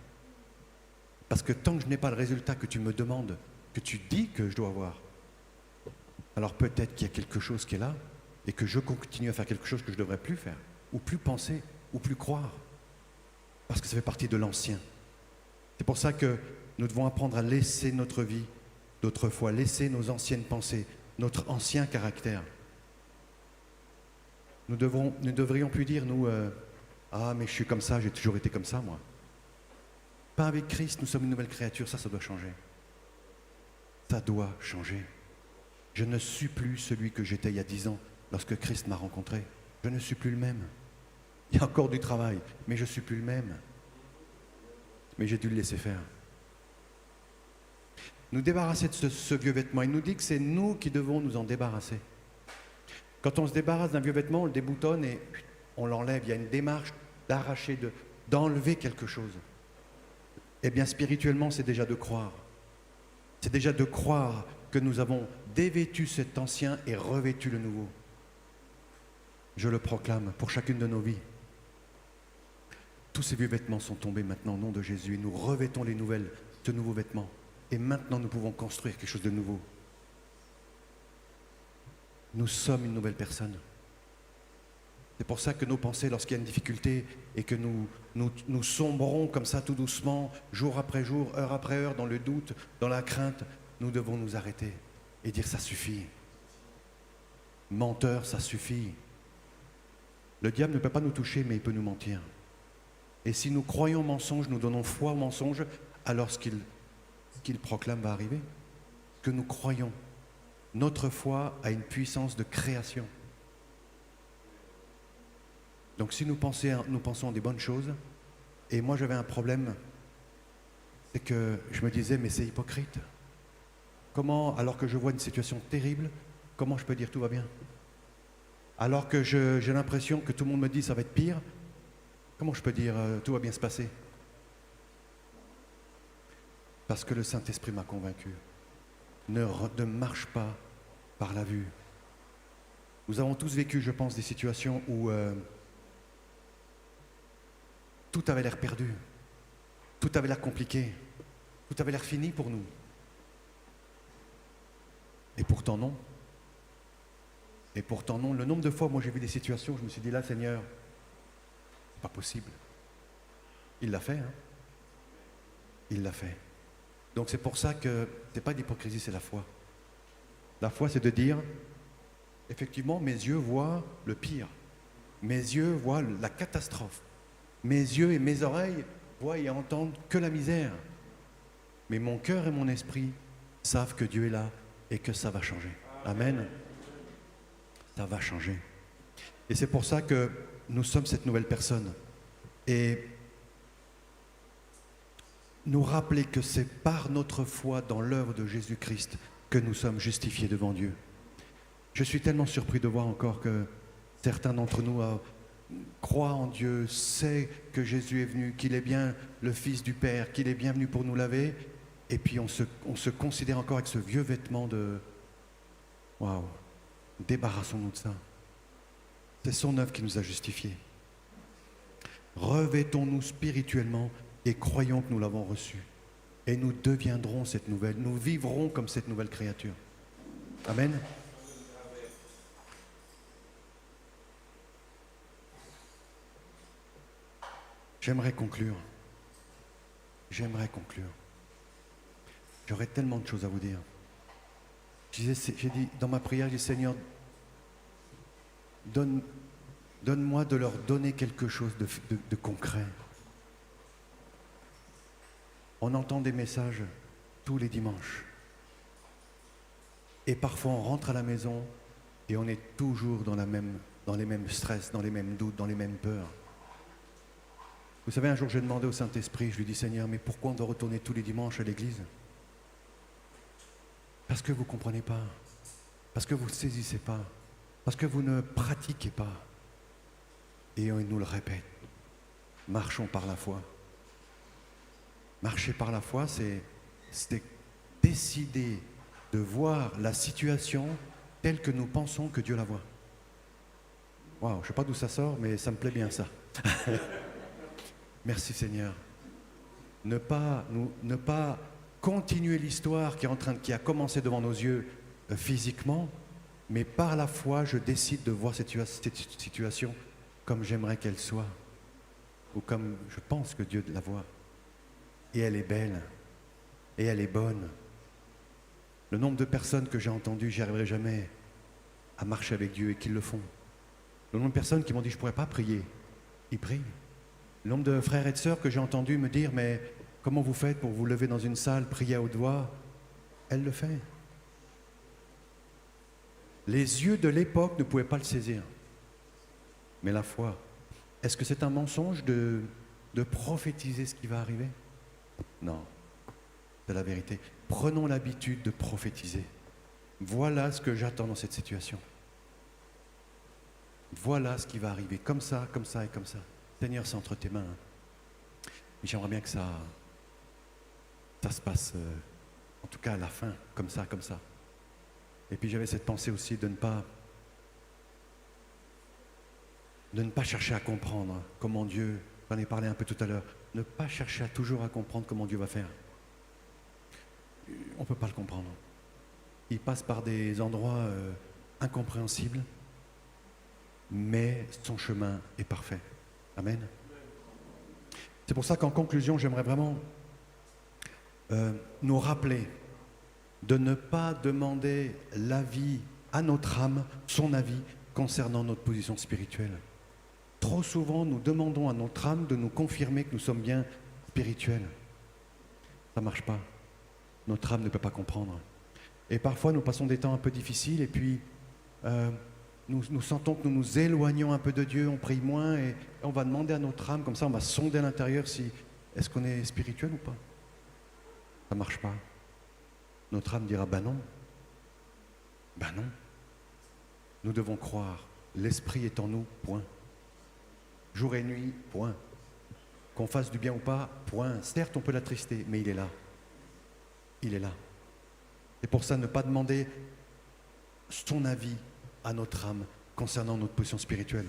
S1: Parce que tant que je n'ai pas le résultat que tu me demandes, que tu dis que je dois avoir, alors peut-être qu'il y a quelque chose qui est là et que je continue à faire quelque chose que je ne devrais plus faire, ou plus penser, ou plus croire. Parce que ça fait partie de l'ancien. C'est pour ça que nous devons apprendre à laisser notre vie d'autrefois, laisser nos anciennes pensées, notre ancien caractère. Nous ne devrions plus dire, nous, ah mais je suis comme ça, j'ai toujours été comme ça, moi. Pas avec Christ, nous sommes une nouvelle créature, ça doit changer. Ça doit changer. Je ne suis plus celui que j'étais il y a 10 ans, lorsque Christ m'a rencontré. Je ne suis plus le même. Il y a encore du travail, mais je ne suis plus le même. Mais j'ai dû le laisser faire. Nous débarrasser de ce vieux vêtement. Il nous dit que c'est nous qui devons nous en débarrasser. Quand on se débarrasse d'un vieux vêtement, on le déboutonne et on l'enlève. Il y a une démarche d'arracher, d'enlever quelque chose. Eh bien, spirituellement, c'est déjà de croire. C'est déjà de croire que nous avons dévêtu cet ancien et revêtu le nouveau. Je le proclame pour chacune de nos vies. Tous ces vieux vêtements sont tombés maintenant au nom de Jésus et nous revêtons ce nouveau vêtement. Et maintenant, nous pouvons construire quelque chose de nouveau. nous sommes une nouvelle personne. C'est pour ça que nos pensées, lorsqu'il y a une difficulté et que nous sombrons comme ça tout doucement, jour après jour, heure après heure, dans le doute, dans la crainte, nous devons nous arrêter et dire ça suffit. Menteur, ça suffit. Le diable ne peut pas nous toucher, mais il peut nous mentir. Et si nous croyons au mensonge, nous donnons foi au mensonge, alors ce qu'il proclame va arriver. Que nous croyons. Notre foi a une puissance de création. Donc si nous pensons des bonnes choses, et moi j'avais un problème, c'est que je me disais, mais c'est hypocrite. Comment, alors que je vois une situation terrible, comment je peux dire tout va bien? Alors que j'ai l'impression que tout le monde me dit ça va être pire, comment je peux dire tout va bien se passer? Parce que le Saint-Esprit m'a convaincu. Ne marche pas par la vue. Nous avons tous vécu, je pense, des situations où tout avait l'air perdu, tout avait l'air compliqué, tout avait l'air fini pour nous. Et pourtant non. Et pourtant non. Le nombre de fois, moi j'ai vu des situations où je me suis dit là, Seigneur, c'est pas possible. Il l'a fait, hein. Il l'a fait. Donc c'est pour ça que c'est pas de l'hypocrisie, c'est la foi. La foi, c'est de dire, effectivement, mes yeux voient le pire. Mes yeux voient la catastrophe. Mes yeux et mes oreilles voient et entendent que la misère. Mais mon cœur et mon esprit savent que Dieu est là et que ça va changer. Amen. Ça va changer. Et c'est pour ça que nous sommes cette nouvelle personne. Et nous rappeler que c'est par notre foi dans l'œuvre de Jésus-Christ que nous sommes justifiés devant Dieu. Je suis tellement surpris de voir encore que certains d'entre nous croient en Dieu, savent que Jésus est venu, qu'il est bien le Fils du Père, qu'il est bien venu pour nous laver, et puis on se considère encore avec ce vieux vêtement de « Waouh, débarrassons-nous de ça ». C'est son œuvre qui nous a justifiés. Revêtons-nous spirituellement et croyons que nous l'avons reçu. Et nous deviendrons cette nouvelle, nous vivrons comme cette nouvelle créature. Amen. J'aimerais conclure. J'aimerais conclure. J'aurais tellement de choses à vous dire. J'ai dit dans ma prière, j'ai dit Seigneur, donne-moi de leur donner quelque chose de concret. On entend des messages tous les dimanches. Et parfois on rentre à la maison et on est toujours dans les mêmes stress, dans les mêmes doutes, dans les mêmes peurs. Vous savez, un jour j'ai demandé au Saint-Esprit, je lui dis Seigneur, mais pourquoi on doit retourner tous les dimanches à l'église? Parce que vous ne comprenez pas, parce que vous ne saisissez pas, parce que vous ne pratiquez pas. Et on nous le répète, marchons par la foi. Marcher par la foi, c'est décider de voir la situation telle que nous pensons que Dieu la voit. Waouh, je ne sais pas d'où ça sort, mais ça me plaît bien ça. Merci Seigneur. Ne pas continuer l'histoire qui a commencé devant nos yeux physiquement, mais par la foi, je décide de voir cette situation comme j'aimerais qu'elle soit, ou comme je pense que Dieu la voit. Et elle est belle, et elle est bonne. Le nombre de personnes que j'ai entendues, j'y arriverai jamais à marcher avec Dieu et qui le font. Le nombre de personnes qui m'ont dit, je ne pourrais pas prier. Ils prient. Le nombre de frères et de sœurs que j'ai entendu me dire, mais comment vous faites pour vous lever dans une salle, prier à haute voix? Elle le fait. Les yeux de l'époque ne pouvaient pas le saisir. Mais la foi, est-ce que c'est un mensonge de prophétiser ce qui va arriver? Non, c'est la vérité. Prenons l'habitude de prophétiser. Voilà ce que j'attends dans cette situation. Voilà ce qui va arriver, comme ça et comme ça. Seigneur, c'est entre tes mains. Mais j'aimerais bien que ça se passe, en tout cas à la fin, comme ça. Et puis j'avais cette pensée aussi de ne pas chercher à comprendre comment Dieu, j'en ai parlé un peu tout à l'heure, ne pas chercher toujours à comprendre comment Dieu va faire. On ne peut pas le comprendre. Il passe par des endroits incompréhensible, mais son chemin est parfait. Amen. C'est pour ça qu'en conclusion, j'aimerais vraiment nous rappeler de ne pas demander l'avis à notre âme, son avis concernant notre position spirituelle. Trop souvent, nous demandons à notre âme de nous confirmer que nous sommes bien spirituels. Ça ne marche pas. Notre âme ne peut pas comprendre. Et parfois, nous passons des temps un peu difficiles et puis nous sentons que nous nous éloignons un peu de Dieu, on prie moins et on va demander à notre âme, comme ça on va sonder à l'intérieur si est-ce qu'on est spirituel ou pas. Ça ne marche pas. Notre âme dira, ben non. Ben non. Nous devons croire, l'esprit est en nous, point. Jour et nuit, point. Qu'on fasse du bien ou pas, point. Certes, on peut l'attrister, mais il est là. Il est là. Et pour ça, ne pas demander son avis à notre âme concernant notre position spirituelle.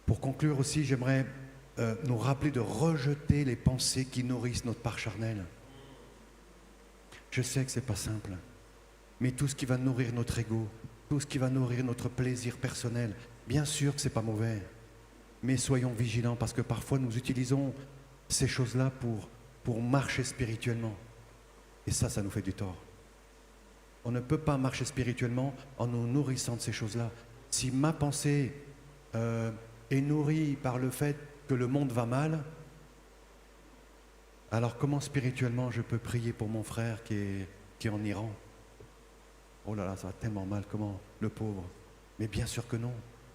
S1: Pour conclure aussi, j'aimerais nous rappeler de rejeter les pensées qui nourrissent notre part charnelle. Je sais que ce n'est pas simple, mais tout ce qui va nourrir notre ego, tout ce qui va nourrir notre plaisir personnel, bien sûr que ce n'est pas mauvais, mais soyons vigilants parce que parfois nous utilisons ces choses-là pour marcher spirituellement. Et ça nous fait du tort. On ne peut pas marcher spirituellement en nous nourrissant de ces choses-là. Si ma pensée est nourrie par le fait que le monde va mal, alors comment spirituellement je peux prier pour mon frère qui est en Iran? Oh là là, ça va tellement mal, comment? Le pauvre. Mais bien sûr que non.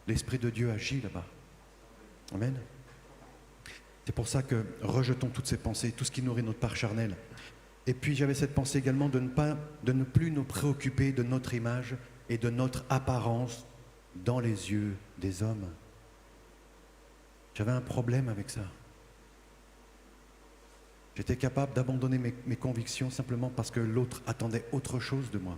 S1: L'Esprit de Dieu agit là-bas. Amen. C'est pour ça que rejetons toutes ces pensées, tout ce qui nourrit notre part charnelle. Et puis j'avais cette pensée également de ne plus nous préoccuper de notre image et de notre apparence dans les yeux des hommes. J'avais un problème avec ça. J'étais capable d'abandonner mes convictions simplement parce que l'autre attendait autre chose de moi.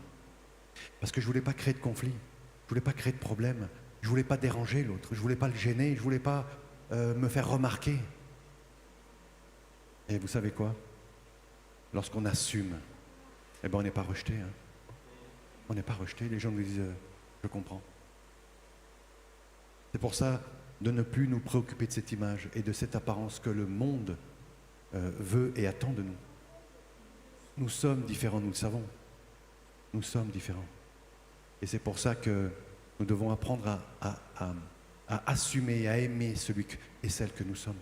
S1: Parce que je ne voulais pas créer de conflit, je ne voulais pas créer de problème, je ne voulais pas déranger l'autre, je ne voulais pas le gêner, je ne voulais pas me faire remarquer. Et vous savez quoi? Lorsqu'on assume, eh ben on n'est pas rejeté. Hein. On n'est pas rejeté, les gens nous disent je comprends. C'est pour ça de ne plus nous préoccuper de cette image et de cette apparence que le monde veut et attend de nous. Nous sommes différents, nous le savons. Nous sommes différents. Et c'est pour ça que nous devons apprendre à assumer, à aimer celui et celle que nous sommes.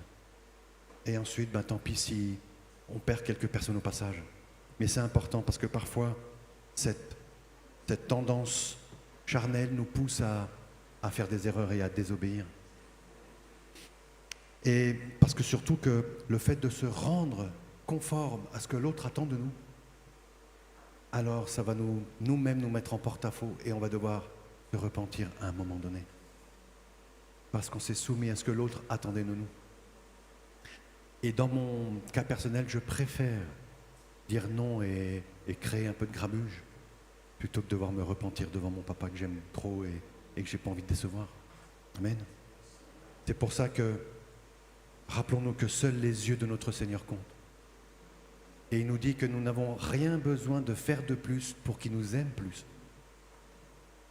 S1: Et ensuite, ben, tant pis si on perd quelques personnes au passage. Mais c'est important parce que parfois, cette tendance charnelle nous pousse à faire des erreurs et à désobéir. Et parce que surtout que le fait de se rendre conforme à ce que l'autre attend de nous, alors ça va nous-mêmes nous mettre en porte-à-faux et on va devoir se repentir à un moment donné. Parce qu'on s'est soumis à ce que l'autre attendait de nous. Et dans mon cas personnel, je préfère dire non et créer un peu de grabuge plutôt que de devoir me repentir devant mon papa que j'aime trop et que j'ai pas envie de décevoir. Amen. C'est pour ça que rappelons-nous que seuls les yeux de notre Seigneur comptent. Et il nous dit que nous n'avons rien besoin de faire de plus pour qu'il nous aime plus.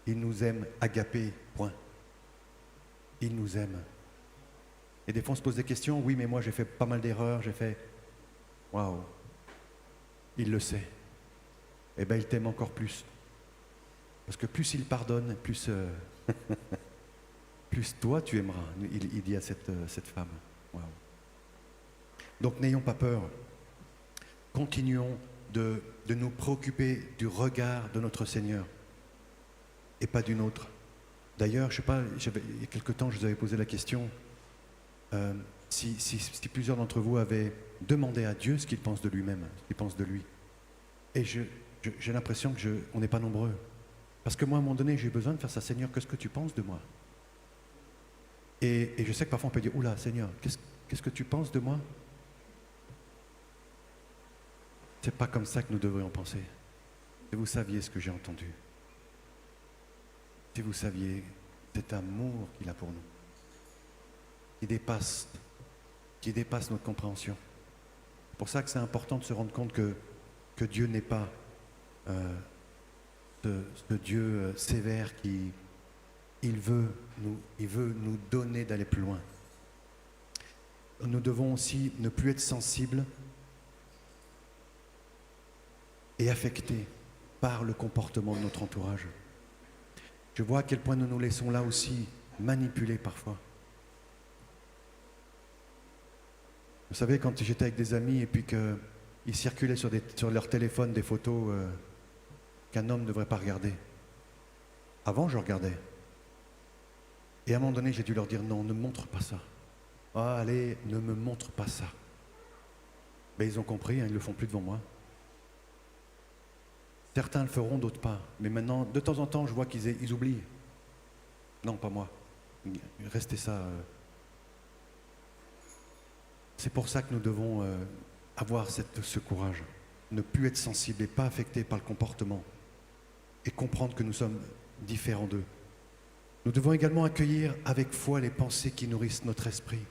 S1: Il nous aime agapé, point. Il nous aime. Et des fois on se pose des questions, oui mais moi j'ai fait pas mal d'erreurs, j'ai fait... Waouh. Il le sait. Eh bien il t'aime encore plus. Parce que plus il pardonne, plus, plus toi tu aimeras, il dit à cette femme. Waouh. Donc n'ayons pas peur. Continuons de nous préoccuper du regard de notre Seigneur et pas d'une autre. D'ailleurs, je sais pas, il y a quelque temps, je vous avais posé la question si plusieurs d'entre vous avaient demandé à Dieu ce qu'il pense de lui-même, ce qu'il pense de lui. Et j'ai l'impression qu'on n'est pas nombreux. Parce que moi, à un moment donné, j'ai besoin de faire ça. Seigneur, qu'est-ce que tu penses de moi? Et je sais que parfois on peut dire, oula, Seigneur, qu'est-ce que tu penses de moi? C'est pas comme ça que nous devrions penser. Si vous saviez ce que j'ai entendu, si vous saviez cet amour qu'il a pour nous, qui dépasse notre compréhension. C'est pour ça que c'est important de se rendre compte que Dieu n'est pas ce Dieu sévère qui il veut nous donner d'aller plus loin. Nous devons aussi ne plus être sensibles et affectés par le comportement de notre entourage. Je vois à quel point nous nous laissons là aussi manipuler parfois. Vous savez, quand j'étais avec des amis et puis qu'ils circulaient sur leur téléphone des photos qu'un homme ne devrait pas regarder. Avant, je regardais. Et à un moment donné, j'ai dû leur dire non, ne me montre pas ça. Ah, allez, ne me montre pas ça. Mais ils ont compris, hein, ils ne le font plus devant moi. Certains le feront, d'autres pas. Mais maintenant, de temps en temps, je vois qu'ils oublient. Non, pas moi. Restez ça. C'est pour ça que nous devons avoir ce courage. Ne plus être sensible et pas affecté par le comportement. Et comprendre que nous sommes différents d'eux. Nous devons également accueillir avec foi les pensées qui nourrissent notre esprit.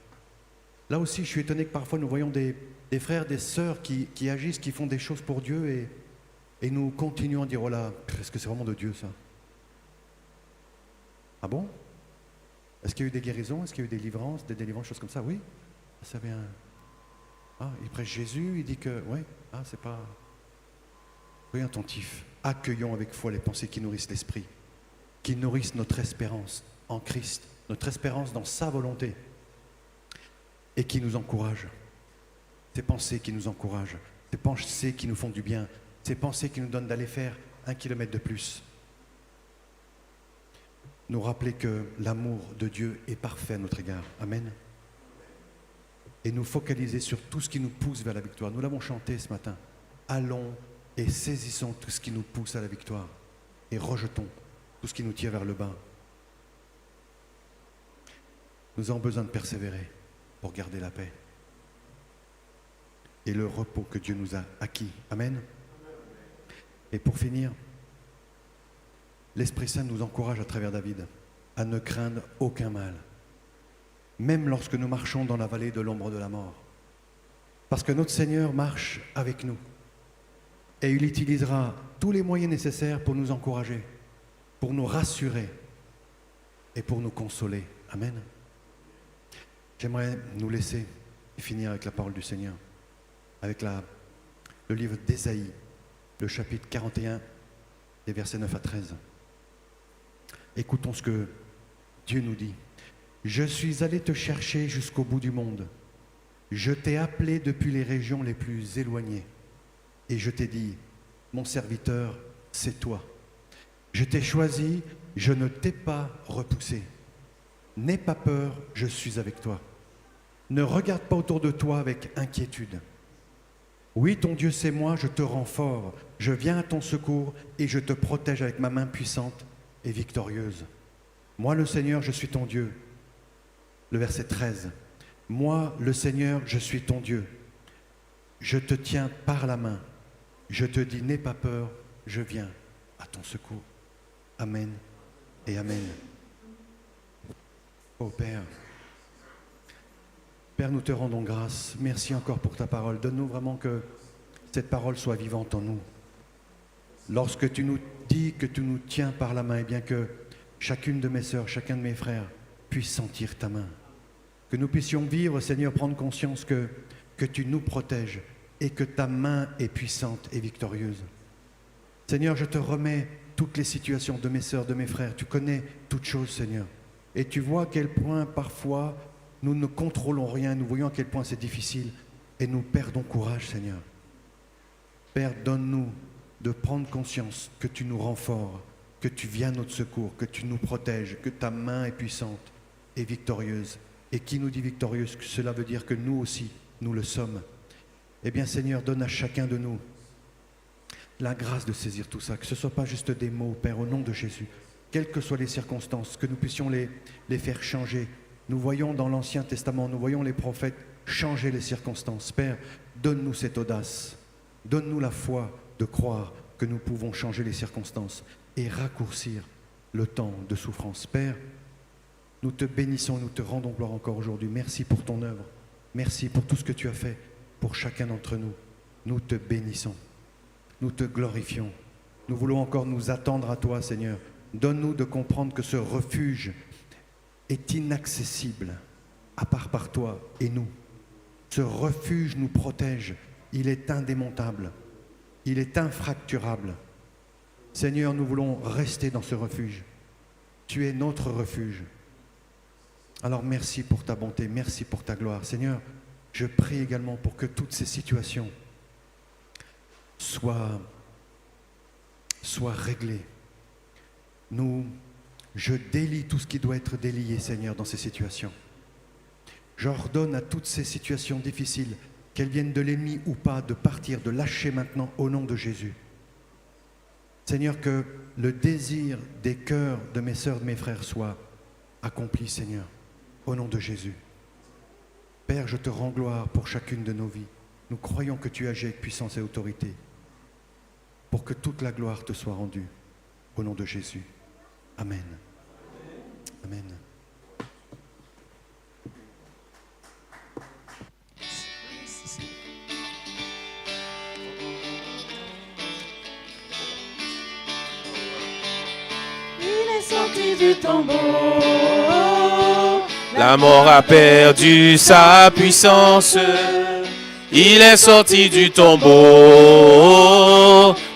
S1: Là aussi, je suis étonné que parfois nous voyons des frères, des sœurs qui agissent, qui font des choses pour Dieu et nous continuons à dire, oh là, est-ce que c'est vraiment de Dieu ça? Ah bon? Est-ce qu'il y a eu des guérisons? Est-ce qu'il y a eu des délivrances, choses comme ça? Oui, ça vient. Ah, il prêche Jésus, il dit que, oui, ah, c'est pas. Soyons attentifs. Accueillons avec foi les pensées qui nourrissent l'esprit, qui nourrissent notre espérance en Christ, notre espérance dans sa volonté et qui nous encouragent. Ces pensées qui nous encouragent, ces pensées qui nous font du bien, ces pensées qui nous donnent d'aller faire 1 kilomètre de plus. Nous rappeler que l'amour de Dieu est parfait à notre égard. Amen. Et nous focaliser sur tout ce qui nous pousse vers la victoire. Nous l'avons chanté ce matin. Allons et saisissons tout ce qui nous pousse à la victoire et rejetons tout ce qui nous tire vers le bas. Nous avons besoin de persévérer pour garder la paix et le repos que Dieu nous a acquis. Amen. Et pour finir, l'Esprit Saint nous encourage à travers David à ne craindre aucun mal, même lorsque nous marchons dans la vallée de l'ombre de la mort. Parce que notre Seigneur marche avec nous et il utilisera tous les moyens nécessaires pour nous encourager, pour nous rassurer et pour nous consoler. Amen. J'aimerais nous laisser finir avec la parole du Seigneur, avec le livre d'Ésaïe, le chapitre 41, les versets 9 à 13. Écoutons ce que Dieu nous dit. « Je suis allé te chercher jusqu'au bout du monde. Je t'ai appelé depuis les régions les plus éloignées. Et je t'ai dit, mon serviteur, c'est toi. Je t'ai choisi, je ne t'ai pas repoussé. N'aie pas peur, je suis avec toi. Ne regarde pas autour de toi avec inquiétude. Oui, ton Dieu, c'est moi, je te rends fort. Je viens à ton secours et je te protège avec ma main puissante et victorieuse. Moi, le Seigneur, je suis ton Dieu. » Le verset 13. « Moi, le Seigneur, je suis ton Dieu. Je te tiens par la main. Je te dis, n'aie pas peur, je viens à ton secours. » Amen et Amen. Ô Père, Père, nous te rendons grâce. Merci encore pour ta parole. Donne-nous vraiment que cette parole soit vivante en nous. Lorsque tu nous dis que tu nous tiens par la main, et bien que chacune de mes sœurs, chacun de mes frères puisse sentir ta main. Que nous puissions vivre, Seigneur, prendre conscience que tu nous protèges et que ta main est puissante et victorieuse. Seigneur, je te remets toutes les situations de mes sœurs, de mes frères. Tu connais toutes choses, Seigneur. Et tu vois à quel point, parfois, nous ne contrôlons rien. Nous voyons à quel point c'est difficile. Et nous perdons courage, Seigneur. Père, donne-nous de prendre conscience que tu nous rends forts, que tu viens à notre secours, que tu nous protèges, que ta main est puissante et victorieuse. Et qui nous dit victorieuse, cela veut dire que nous aussi, nous le sommes. Eh bien, Seigneur, donne à chacun de nous la grâce de saisir tout ça, que ce ne soit pas juste des mots, Père, au nom de Jésus, quelles que soient les circonstances, que nous puissions les faire changer. Nous voyons dans l'Ancien Testament, nous voyons les prophètes changer les circonstances. Père, donne-nous cette audace, donne-nous la foi de croire que nous pouvons changer les circonstances et raccourcir le temps de souffrance. Père, nous te bénissons, nous te rendons gloire encore aujourd'hui. Merci pour ton œuvre, merci pour tout ce que tu as fait pour chacun d'entre nous. Nous te bénissons, nous te glorifions nous voulons encore nous attendre à toi, Seigneur. Donne-nous de comprendre que ce refuge est inaccessible, à part par toi et nous. Ce refuge nous protège, il est indémontable, il est infracturable. Seigneur, nous voulons rester dans ce refuge. Tu es notre refuge. Alors merci pour ta bonté, merci pour ta gloire. Seigneur, je prie également pour que toutes ces situations soient réglées. Je délie tout ce qui doit être délié, Seigneur, dans ces situations. J'ordonne à toutes ces situations difficiles, qu'elles viennent de l'ennemi ou pas, de partir, de lâcher maintenant au nom de Jésus. Seigneur, que le désir des cœurs de mes sœurs, de mes frères soit accompli, Seigneur, au nom de Jésus. Père, je te rends gloire pour chacune de nos vies. Nous croyons que tu agis avec puissance et autorité pour que toute la gloire te soit rendue, au nom de Jésus. Amen. Amen.
S2: Sorti du tombeau, la mort a perdu sa puissance. Il est sorti du tombeau,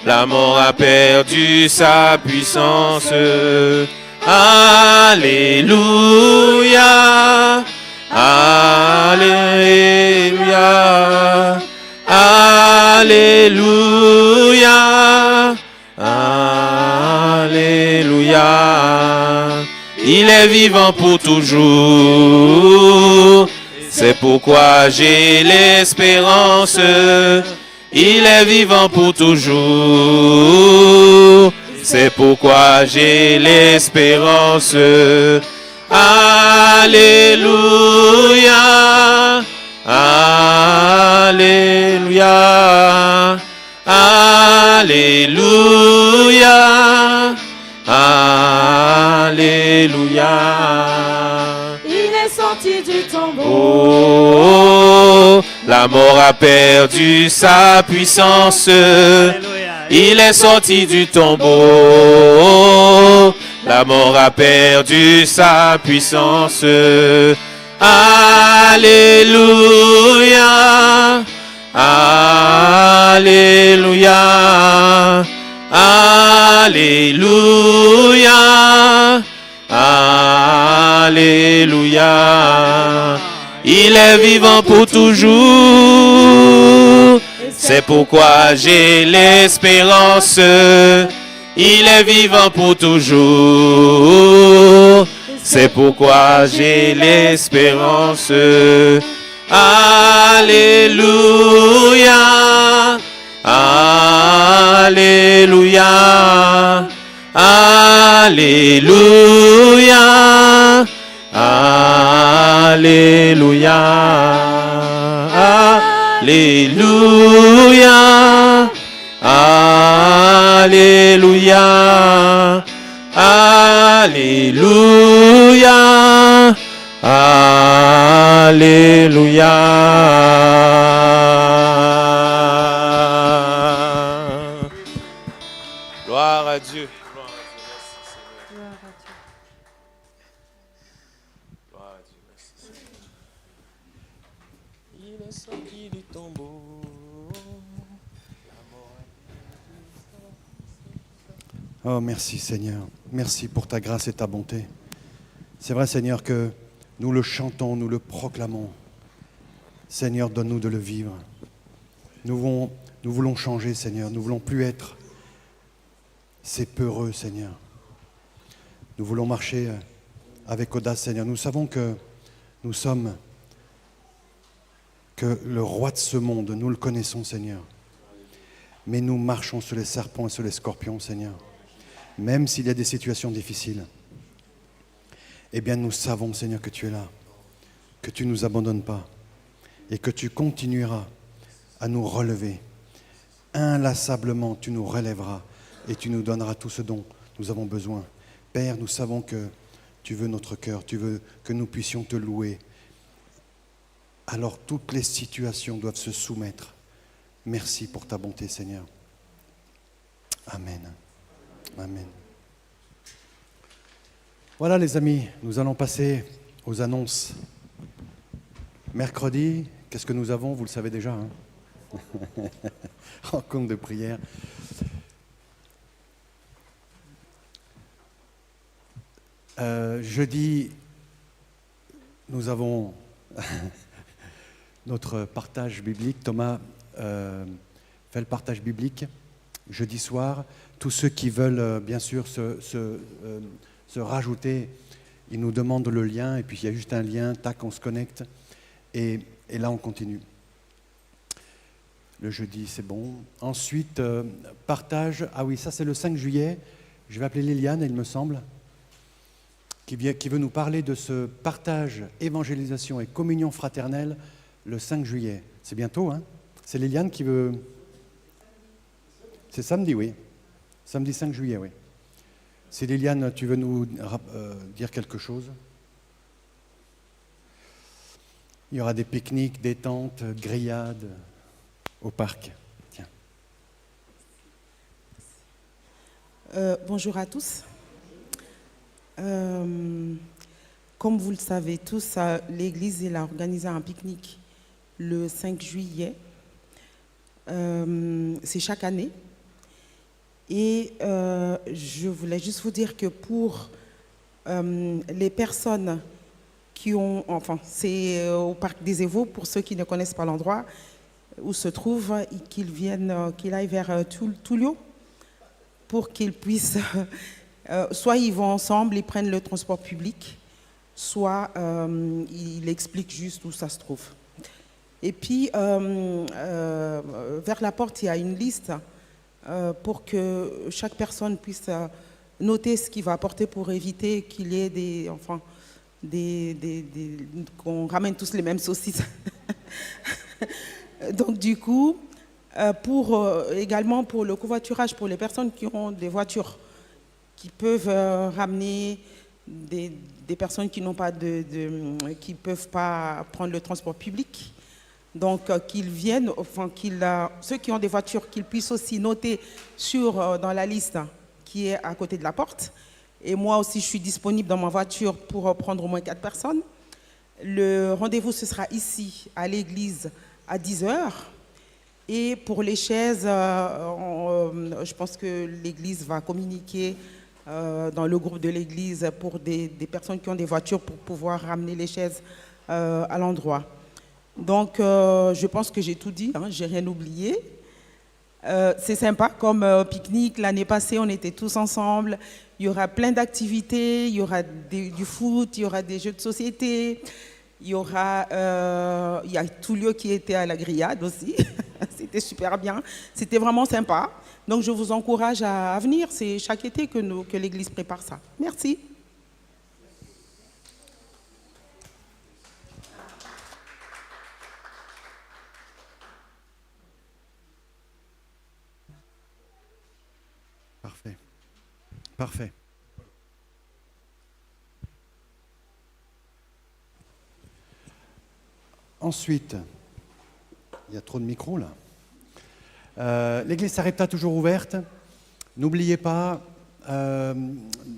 S2: la mort a perdu sa puissance. Alléluia, alléluia, alléluia, alléluia. Il est vivant pour toujours, c'est pourquoi j'ai l'espérance. Il est vivant pour toujours, c'est pourquoi j'ai l'espérance. Alléluia, alléluia, alléluia, alléluia.
S3: Il est sorti du tombeau.
S2: Oh, la mort a perdu sa puissance. Il est sorti du tombeau. La mort a perdu sa puissance. Alléluia, alléluia, alléluia, alléluia. Il est vivant pour toujours, c'est pourquoi j'ai l'espérance. Il est vivant pour toujours, c'est pourquoi j'ai l'espérance. Alléluia, alléluia, alléluia, alléluia, alléluia, alléluia, alléluia, alléluia. Gloire à Dieu. Gloire à Dieu. Gloire à Dieu. Merci, Seigneur. Il est sorti du tombeau.
S1: Oh, merci Seigneur. Merci pour ta grâce et ta bonté. C'est vrai Seigneur que nous le chantons, nous le proclamons. Seigneur, donne-nous de le vivre. Nous voulons changer Seigneur. Nous ne voulons plus être ces peureux Seigneur. Nous voulons marcher avec audace Seigneur. Nous savons que nous sommes que le roi de ce monde. Nous le connaissons Seigneur. Mais nous marchons sur les serpents et sur les scorpions Seigneur. Même s'il y a des situations difficiles, eh bien nous savons, Seigneur, que tu es là, que tu ne nous abandonnes pas et que tu continueras à nous relever. Inlassablement, tu nous relèveras et tu nous donneras tout ce dont nous avons besoin. Père, nous savons que tu veux notre cœur, tu veux que nous puissions te louer. Alors toutes les situations doivent se soumettre. Merci pour ta bonté, Seigneur. Amen. Amen. Voilà les amis, nous allons passer aux annonces. Mercredi, qu'est-ce que nous avons? Vous le savez déjà. Rencontre de prière. Jeudi, nous avons notre partage biblique. Thomas fait le partage biblique jeudi soir. Tous ceux qui veulent bien sûr se rajouter, ils nous demandent le lien et puis il y a juste un lien, tac, on se connecte et là on continue. Le jeudi, c'est bon. Ensuite, partage, ah oui, ça c'est le 5 juillet, je vais appeler Liliane, il me semble, qui veut nous parler de ce partage, évangélisation et communion fraternelle le 5 juillet. C'est bientôt, hein? C'est Liliane qui veut... C'est samedi, oui. Samedi 5 juillet, oui. Si Liliane, tu veux nous dire quelque chose? Il y aura des pique-niques, des tentes, grillades au parc. Tiens.
S4: Bonjour à tous. Comme vous le savez tous, l'Église a organisé un pique-nique le 5 juillet. C'est chaque année. Et je voulais juste vous dire que pour les personnes qui ont... Enfin, c'est au Parc des Évaux, pour ceux qui ne connaissent pas l'endroit où se trouve, qu'ils aillent vers Tullio pour qu'ils puissent... soit ils vont ensemble, ils prennent le transport public, soit ils expliquent juste où ça se trouve. Et puis, vers la porte, il y a une liste pour que chaque personne puisse noter ce qu'il va apporter pour éviter qu'il y ait qu'on ramène tous les mêmes saucisses. Donc du coup, également pour le covoiturage, pour les personnes qui ont des voitures, qui peuvent ramener des personnes qui n'ont pas qui peuvent pas prendre le transport public. Donc qu'ils viennent, ceux qui ont des voitures, qu'ils puissent aussi noter dans la liste qui est à côté de la porte. Et moi aussi, je suis disponible dans ma voiture pour prendre au moins 4 personnes. Le rendez-vous, ce sera ici, à l'église, à 10h. Et pour les chaises, je pense que l'église va communiquer dans le groupe de l'église pour des personnes qui ont des voitures pour pouvoir ramener les chaises à l'endroit. Donc, je pense que j'ai tout dit, hein, j'ai rien oublié. C'est sympa comme pique-nique. L'année passée, on était tous ensemble. Il y aura plein d'activités, il y aura du foot, il y aura des jeux de société. Il y a Tullio qui était à la grillade aussi. C'était super bien. C'était vraiment sympa. Donc, je vous encourage à venir. C'est chaque été que l'Église prépare ça. Merci.
S1: Parfait. Parfait. Ensuite, il y a trop de micros là. L'église Sarepta toujours ouverte. N'oubliez pas,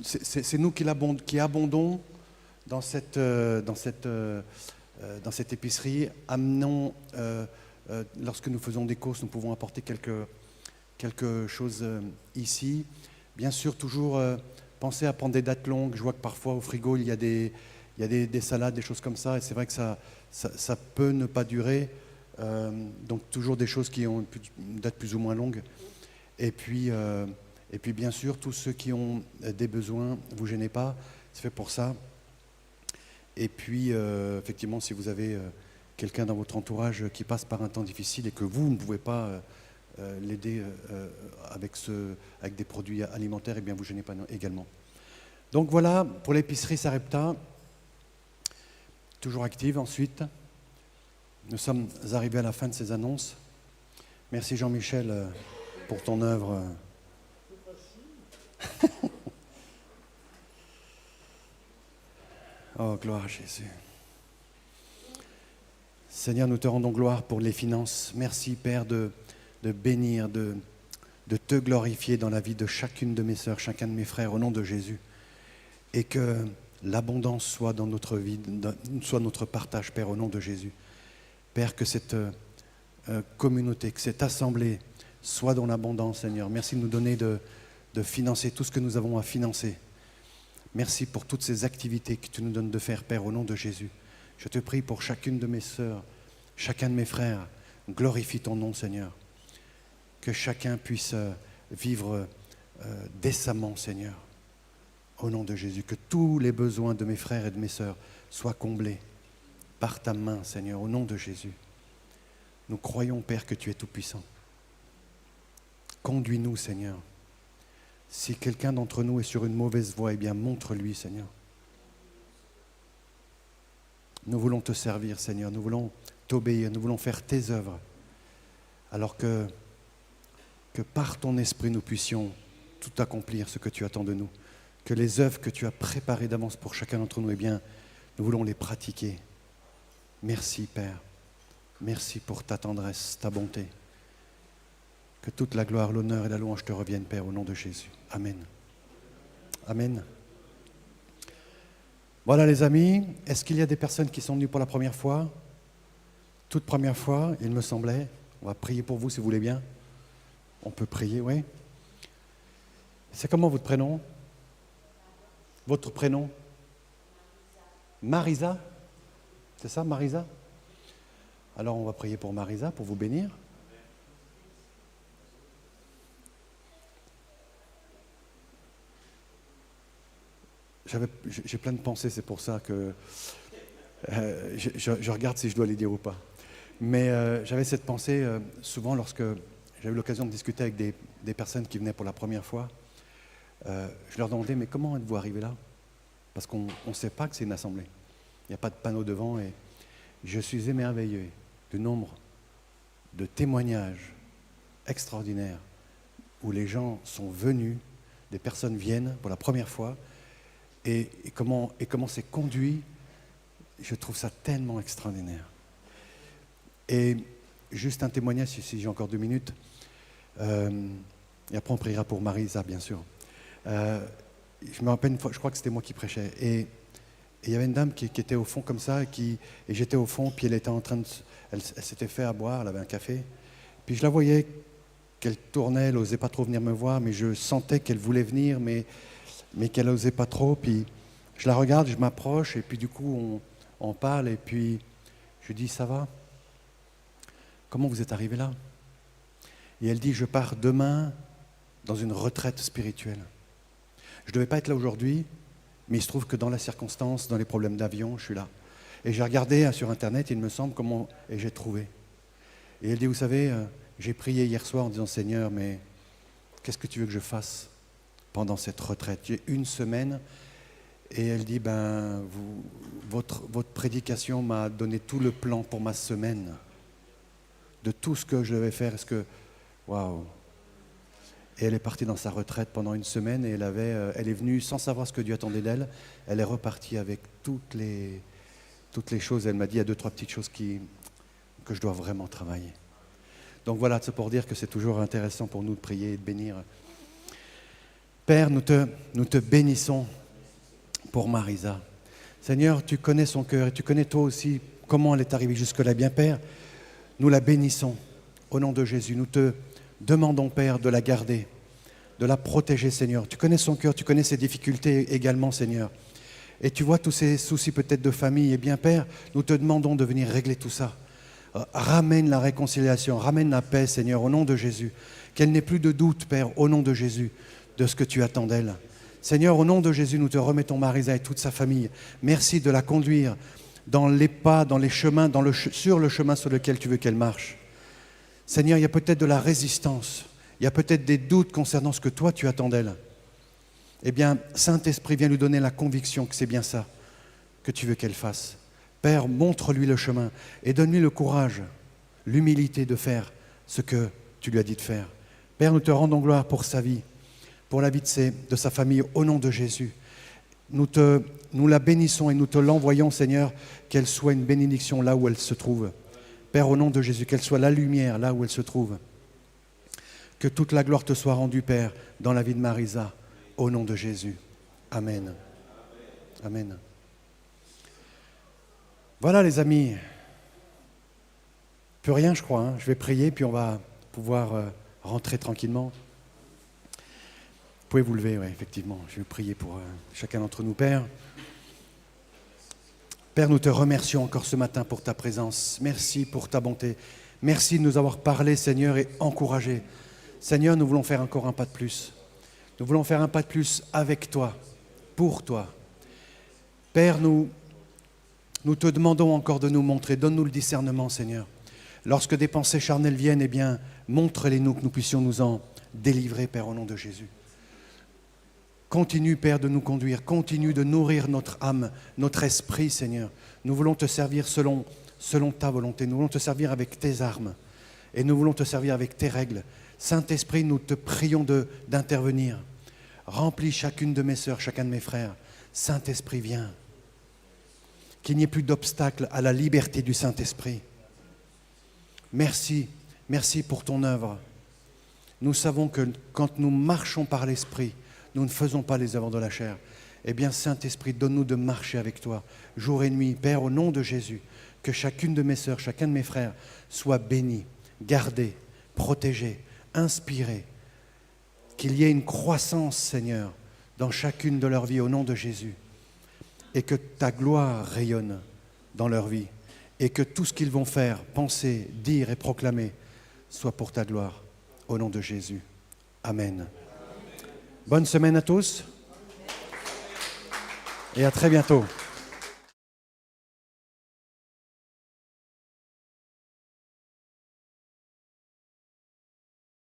S1: c'est nous qui abondons dans cette épicerie. Amenons, lorsque nous faisons des courses, nous pouvons apporter quelque chose ici. Bien sûr, toujours pensez à prendre des dates longues. Je vois que parfois au frigo, il y a des salades, des choses comme ça. Et c'est vrai que ça peut ne pas durer. Donc toujours des choses qui ont une date plus ou moins longue. Et puis bien sûr, tous ceux qui ont des besoins, ne vous gênez pas. C'est fait pour ça. Et puis, effectivement, si vous avez quelqu'un dans votre entourage qui passe par un temps difficile et que vous ne pouvez pas... l'aider avec des produits alimentaires, et bien vous gênez pas également. Donc voilà pour l'épicerie Sarepta, toujours active. Ensuite, nous sommes arrivés à la fin de ces annonces. Merci Jean-Michel pour ton œuvre. Oh, gloire à Jésus. Seigneur, nous te rendons gloire pour les finances. Merci Père de bénir, de de te glorifier dans la vie de chacune de mes sœurs, chacun de mes frères, au nom de Jésus. Et que l'abondance soit dans notre vie, soit notre partage, Père, au nom de Jésus. Père, que cette communauté, que cette assemblée soit dans l'abondance, Seigneur. Merci de nous donner de financer tout ce que nous avons à financer. Merci pour toutes ces activités que tu nous donnes de faire, Père, au nom de Jésus. Je te prie pour chacune de mes sœurs, chacun de mes frères. Glorifie ton nom, Seigneur. Que chacun puisse vivre décemment, Seigneur. Au nom de Jésus, que tous les besoins de mes frères et de mes sœurs soient comblés par ta main, Seigneur, au nom de Jésus. Nous croyons, Père, que tu es tout-puissant. Conduis-nous, Seigneur. Si quelqu'un d'entre nous est sur une mauvaise voie, eh bien, montre-lui, Seigneur. Nous voulons te servir, Seigneur. Nous voulons t'obéir. Nous voulons faire tes œuvres. Alors que par ton esprit, nous puissions tout accomplir ce que tu attends de nous. Que les œuvres que tu as préparées d'avance pour chacun d'entre nous, eh bien, nous voulons les pratiquer. Merci, Père. Merci pour ta tendresse, ta bonté. Que toute la gloire, l'honneur et la louange te reviennent, Père, au nom de Jésus. Amen. Amen. Voilà, les amis. Est-ce qu'il y a des personnes qui sont venues pour la première fois? Toute première fois, il me semblait. On va prier pour vous, si vous voulez bien. On peut prier, oui. C'est comment votre prénom? Votre prénom? Marisa? C'est ça, Marisa? Alors, on va prier pour Marisa, pour vous bénir. J'ai plein de pensées, c'est pour ça que je regarde si je dois les dire ou pas. Mais j'avais cette pensée souvent lorsque j'ai eu l'occasion de discuter avec des personnes qui venaient pour la première fois. Je leur demandais, mais comment êtes-vous arrivés là? Parce qu'on ne sait pas que c'est une assemblée. Il n'y a pas de panneau devant. Et je suis émerveillé du nombre de témoignages extraordinaires où les gens sont venus, des personnes viennent pour la première fois, et comment c'est conduit. Je trouve ça tellement extraordinaire. Et juste un témoignage, si j'ai encore 2 minutes, et après on priera pour Marisa, bien sûr. Je me rappelle une fois, je crois que c'était moi qui prêchais, et il y avait une dame qui était au fond comme ça, et j'étais au fond, puis elle était en train de... Elle s'était fait à boire, elle avait un café, puis je la voyais qu'elle tournait, elle n'osait pas trop venir me voir, mais je sentais qu'elle voulait venir, mais qu'elle n'osait pas trop, puis je la regarde, je m'approche, et puis du coup on parle, et puis je lui dis, ça va? Comment vous êtes arrivé là? Et elle dit, je pars demain dans une retraite spirituelle. Je ne devais pas être là aujourd'hui, mais il se trouve que dans la circonstance, dans les problèmes d'avion, je suis là. Et j'ai regardé sur Internet, il me semble, et j'ai trouvé. Et elle dit, vous savez, j'ai prié hier soir en disant, Seigneur, mais qu'est-ce que tu veux que je fasse pendant cette retraite? J'ai 1 semaine, et elle dit, votre prédication m'a donné tout le plan pour ma semaine, de tout ce que je devais faire. Waouh! Et elle est partie dans sa retraite pendant 1 semaine, et elle est venue sans savoir ce que Dieu attendait d'elle. Elle est repartie avec toutes les choses. Elle m'a dit, il y a 2-3 petites choses que je dois vraiment travailler. Donc voilà, c'est pour dire que c'est toujours intéressant pour nous de prier et de bénir. Père, nous te bénissons pour Marisa. Seigneur, tu connais son cœur, et tu connais toi aussi comment elle est arrivée jusque-là. Bien, Père, nous la bénissons au nom de Jésus. Nous te demandons, Père, de la garder, de la protéger, Seigneur. Tu connais son cœur, tu connais ses difficultés également, Seigneur. Et tu vois tous ces soucis peut-être de famille. Eh bien, Père, nous te demandons de venir régler tout ça. Ramène la réconciliation, ramène la paix, Seigneur, au nom de Jésus. Qu'elle n'ait plus de doute, Père, au nom de Jésus, de ce que tu attends d'elle. Seigneur, au nom de Jésus, nous te remettons Marisa et toute sa famille. Merci de la conduire dans les pas, dans les chemins, sur le chemin sur lequel tu veux qu'elle marche. Seigneur, il y a peut-être de la résistance, il y a peut-être des doutes concernant ce que toi tu attends d'elle. Eh bien, Saint-Esprit, viens lui donner la conviction que c'est bien ça que tu veux qu'elle fasse. Père, montre-lui le chemin et donne-lui le courage, l'humilité de faire ce que tu lui as dit de faire. Père, nous te rendons gloire pour sa vie, pour la vie de sa famille, au nom de Jésus. Nous la bénissons et nous te l'envoyons, Seigneur, qu'elle soit une bénédiction là où elle se trouve. Père, au nom de Jésus, qu'elle soit la lumière là où elle se trouve. Que toute la gloire te soit rendue, Père, dans la vie de Marisa, au nom de Jésus. Amen. Amen. Voilà les amis. Plus rien, je crois. Hein. Je vais prier, puis on va pouvoir rentrer tranquillement. Vous pouvez vous lever, oui, effectivement. Je vais prier pour chacun d'entre nous, Père. Père, nous te remercions encore ce matin pour ta présence. Merci pour ta bonté. Merci de nous avoir parlé, Seigneur, et encouragé. Seigneur, nous voulons faire encore un pas de plus. Nous voulons faire un pas de plus avec toi, pour toi. Père, nous te demandons encore de nous montrer. Donne-nous le discernement, Seigneur. Lorsque des pensées charnelles viennent, eh bien, montre-les-nous, que nous puissions nous en délivrer, Père, au nom de Jésus. Continue, Père, de nous conduire. Continue de nourrir notre âme, notre esprit, Seigneur. Nous voulons te servir selon ta volonté. Nous voulons te servir avec tes armes. Et nous voulons te servir avec tes règles. Saint-Esprit, nous te prions d'intervenir. Remplis chacune de mes sœurs, chacun de mes frères. Saint-Esprit, viens. Qu'il n'y ait plus d'obstacle à la liberté du Saint-Esprit. Merci, merci pour ton œuvre. Nous savons que quand nous marchons par l'Esprit, nous ne faisons pas les œuvres de la chair. Eh bien, Saint-Esprit, donne-nous de marcher avec toi, jour et nuit. Père, au nom de Jésus, que chacune de mes sœurs, chacun de mes frères soit béni, gardé, protégé, inspiré. Qu'il y ait une croissance, Seigneur, dans chacune de leurs vies, au nom de Jésus. Et que ta gloire rayonne dans leur vie. Et que tout ce qu'ils vont faire, penser, dire et proclamer soit pour ta gloire, au nom de Jésus. Amen. Bonne semaine à tous et à très bientôt.